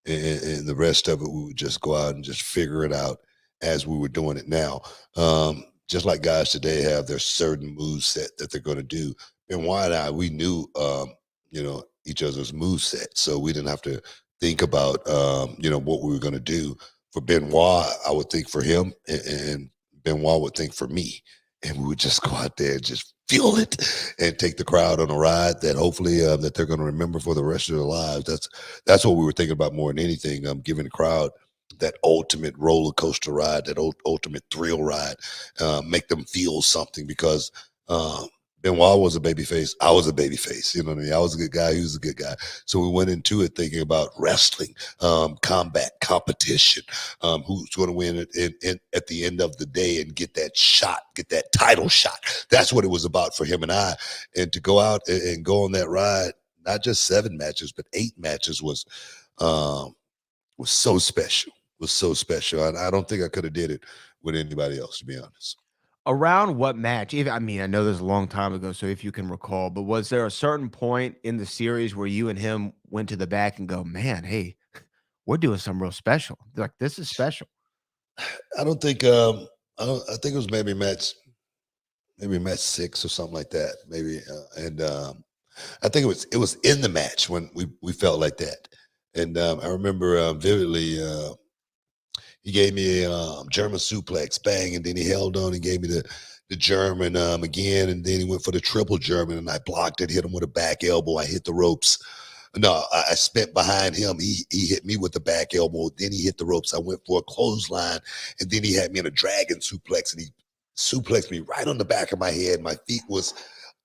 and the rest of it, we would just go out and just figure it out as we were doing it now. Just like guys today have their certain move set that they're going to do. Benoit and I, we knew each other's moveset. So we didn't have to think about, what we were going to do. For Benoit, I would think for him, and Benoit would think for me. And we would just go out there and just feel it and take the crowd on a ride that hopefully that they're going to remember for the rest of their lives. That's what we were thinking about more than anything, giving the crowd that ultimate roller coaster ride, that ultimate thrill ride, make them feel something, because Benoit was a babyface. I was a babyface. You know what I mean? I was a good guy. He was a good guy. So we went into it thinking about wrestling, combat, competition, who's going to win at the end of the day and get that shot, get that title shot. That's what it was about for him and I. And to go out and go on that ride, not just 7 matches, but 8 matches was so special. Was so special. I don't think I could have did it with anybody else, to be honest. Around what match? I know this is a long time ago, so if you can recall, but was there a certain point in the series where you and him went to the back and go, man, hey, we're doing something real special. Like, this is special. I don't think, I think it was maybe match 6 or something like that. Maybe. I think it was in the match when we felt like that. And I remember vividly, he gave me a German suplex, bang, and then he held on and gave me the German again, and then he went for the triple German, and I blocked it, hit him with a back elbow. I hit the ropes. No, I spent behind him. He hit me with the back elbow. Then he hit the ropes. I went for a clothesline, and then he had me in a dragon suplex, and he suplexed me right on the back of my head. My feet was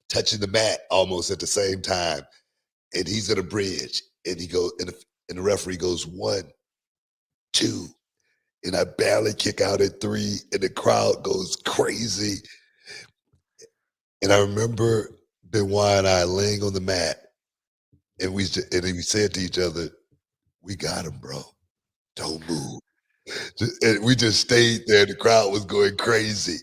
touching the mat almost at the same time, and he's at a bridge, and he goes, and the referee goes 1, 2. And I barely kick out at 3, and the crowd goes crazy. And I remember Benoit and I laying on the mat, and we said to each other, "We got him, bro. Don't move." And we just stayed there. The crowd was going crazy,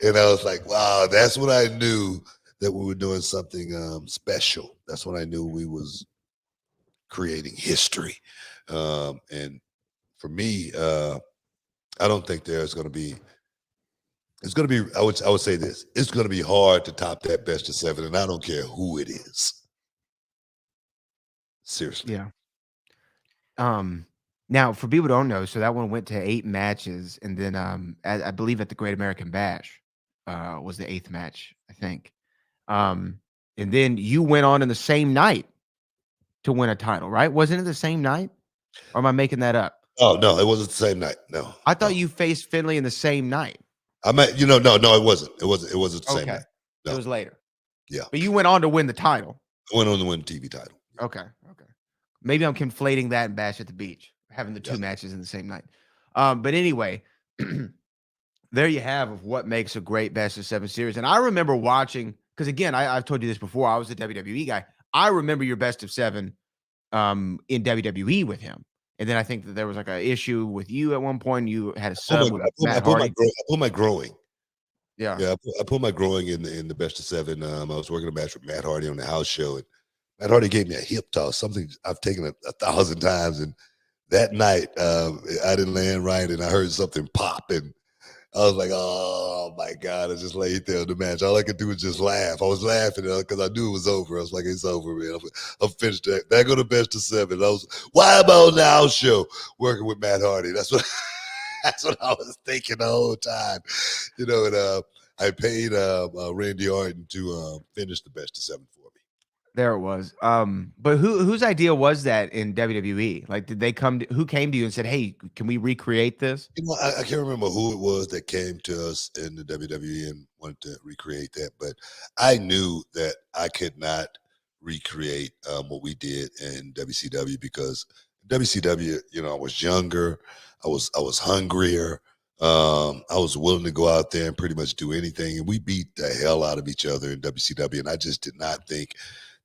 and I was like, "Wow!" That's when I knew that we were doing something special. That's when I knew we was creating history. And for me, I don't think there's going to be. It's going to be. I would say this. It's going to be hard to top that best of 7, and I don't care who it is. Seriously. Yeah. Now, for people who don't know, so that one went to 8 matches, and then I believe at the Great American Bash was the 8th match, I think. And then you went on in the same night to win a title, right? Wasn't it the same night? Or am I making that up? Oh, no, it wasn't the same night. No. I thought you faced Finley in the same night. No, it wasn't. It wasn't the same night. No. It was later. Yeah. But you went on to win the title. I went on to win the TV title. Okay. Maybe I'm conflating that and Bash at the Beach, having the 2 matches in the same night. But anyway, there you have of what makes a great best of 7 series. And I remember watching, because again, I've told you this before, I was a WWE guy. I remember your best of 7 in WWE with him. And then I think that there was like an issue with you at one point. You had a sub with Matt Hardy. I pulled my groin. Yeah. I pulled my groin in the best of 7. I was working a match with Matt Hardy on the house show, and Matt Hardy gave me a hip toss, something I've taken 1,000 times. And that night, I didn't land right, and I heard something pop, and I was like, "Oh my God!" I just laid there in the match. All I could do was just laugh. I was laughing because I knew it was over. I was like, "It's over, man. I'm finished." That go to best of 7. Why am I on the house show working with Matt Hardy? That's what I was thinking the whole time, And I paid Randy Orton to finish the best of 7 for me. There it was. But whose idea was that in WWE? Like, did they who came to you and said, "Hey, can we recreate this?" I can't remember who it was that came to us in the WWE and wanted to recreate that, but I knew that I could not recreate what we did in WCW, because WCW, I was younger, I was hungrier, I was willing to go out there and pretty much do anything, and we beat the hell out of each other in WCW, and I just did not think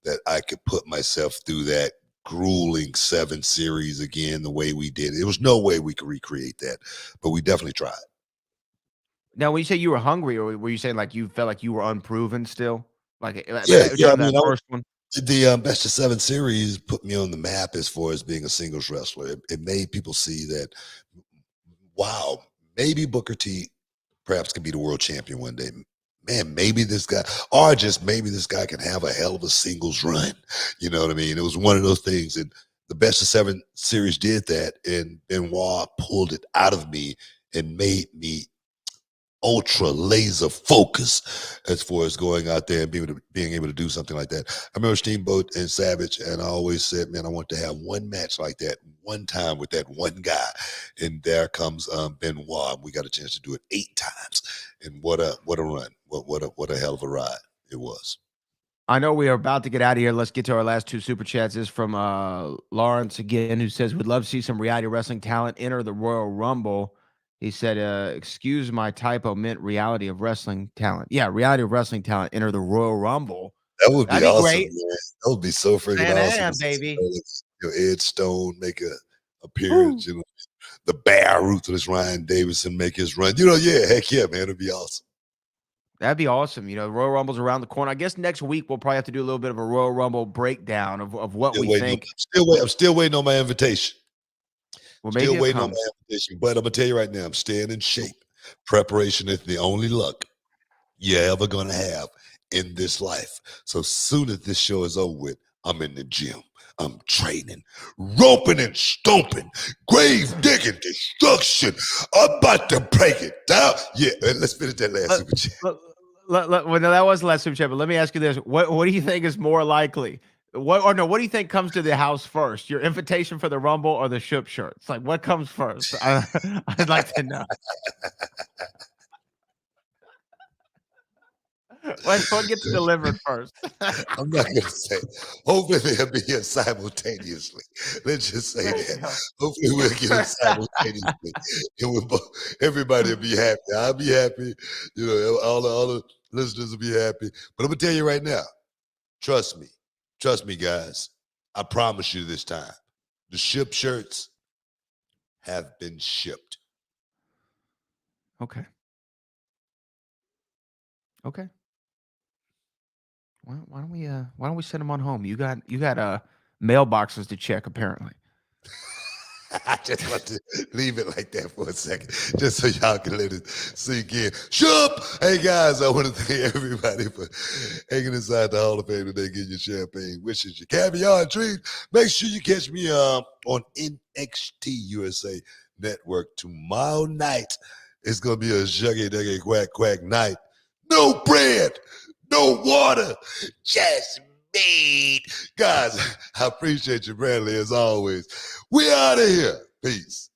that I could put myself through that grueling 7 series again the way we did. There was no way we could recreate that, but we definitely tried. Now, when you say you were hungry, or were you saying like you felt like you were unproven still? Like, yeah, that first one. The best of 7 series put me on the map as far as being a singles wrestler. It made people see that, wow, maybe Booker T perhaps could be the world champion one day. man, maybe this guy, or just maybe this guy can have a hell of a singles run. You know what I mean? It was one of those things. And the Best of 7 series did that. And Benoit pulled it out of me and made me ultra laser focus as far as going out there and being able to do something like that. I remember Steamboat and Savage, and I always said, man, I want to have one match like that one time with that one guy. And there comes Benoit. We got a chance to do it 8 times. And what a run. What a hell of a ride it was. I know we are about to get out of here. Let's get to our last 2 super chats. This is from Lawrence again, who says, would love to see some reality wrestling talent enter the Royal Rumble. He said, excuse my typo, meant reality of wrestling talent. Yeah, reality of wrestling talent enter the Royal Rumble. That would be awesome, great. man. That would be so freaking awesome. Baby. Ed Stone make a appearance, the Bear Ruthless Ryan Davison make his run. Yeah, heck yeah, man. It'd be awesome. That'd be awesome. Royal Rumble's around the corner. I guess next week we'll probably have to do a little bit of a Royal Rumble breakdown of what we think. I'm still waiting on my invitation. Well, still waiting on my invitation. But I'm going to tell you right now, I'm staying in shape. Preparation is the only luck you're ever going to have in this life. So soon as this show is over with, I'm in the gym. I'm training, roping and stomping, grave digging, destruction. I'm about to break it down. Yeah, let's finish that last super chat. Well, no, that was the last super chat, but let me ask you this. What do you think is more likely? What do you think comes to the house first? Your invitation for the Rumble or the ship shirts? Like, what comes first? I'd like to know. What gets delivered first? I'm not going to say. Hopefully they'll be here simultaneously. Let's just say that. Hopefully we'll get it simultaneously. And everybody will be happy. I'll be happy. All the listeners will be happy. But I'm going to tell you right now, trust me. Trust me, guys. I promise you this time. The ship shirts have been shipped. Okay. Well, why don't we send them on home? You got mailboxes to check, apparently. I just want to leave it like that for a second, just so y'all can let it sink in. Shop! Hey, guys, I want to thank everybody for hanging inside the Hall of Fame today, getting your champagne, wishes, your caviar and treats. Make sure you catch me on NXT USA Network tomorrow night. It's going to be a shuggy-duggy, quack night. No bread, no water, just meat. Guys, I appreciate you, Bradley, as always. We out of here. Peace.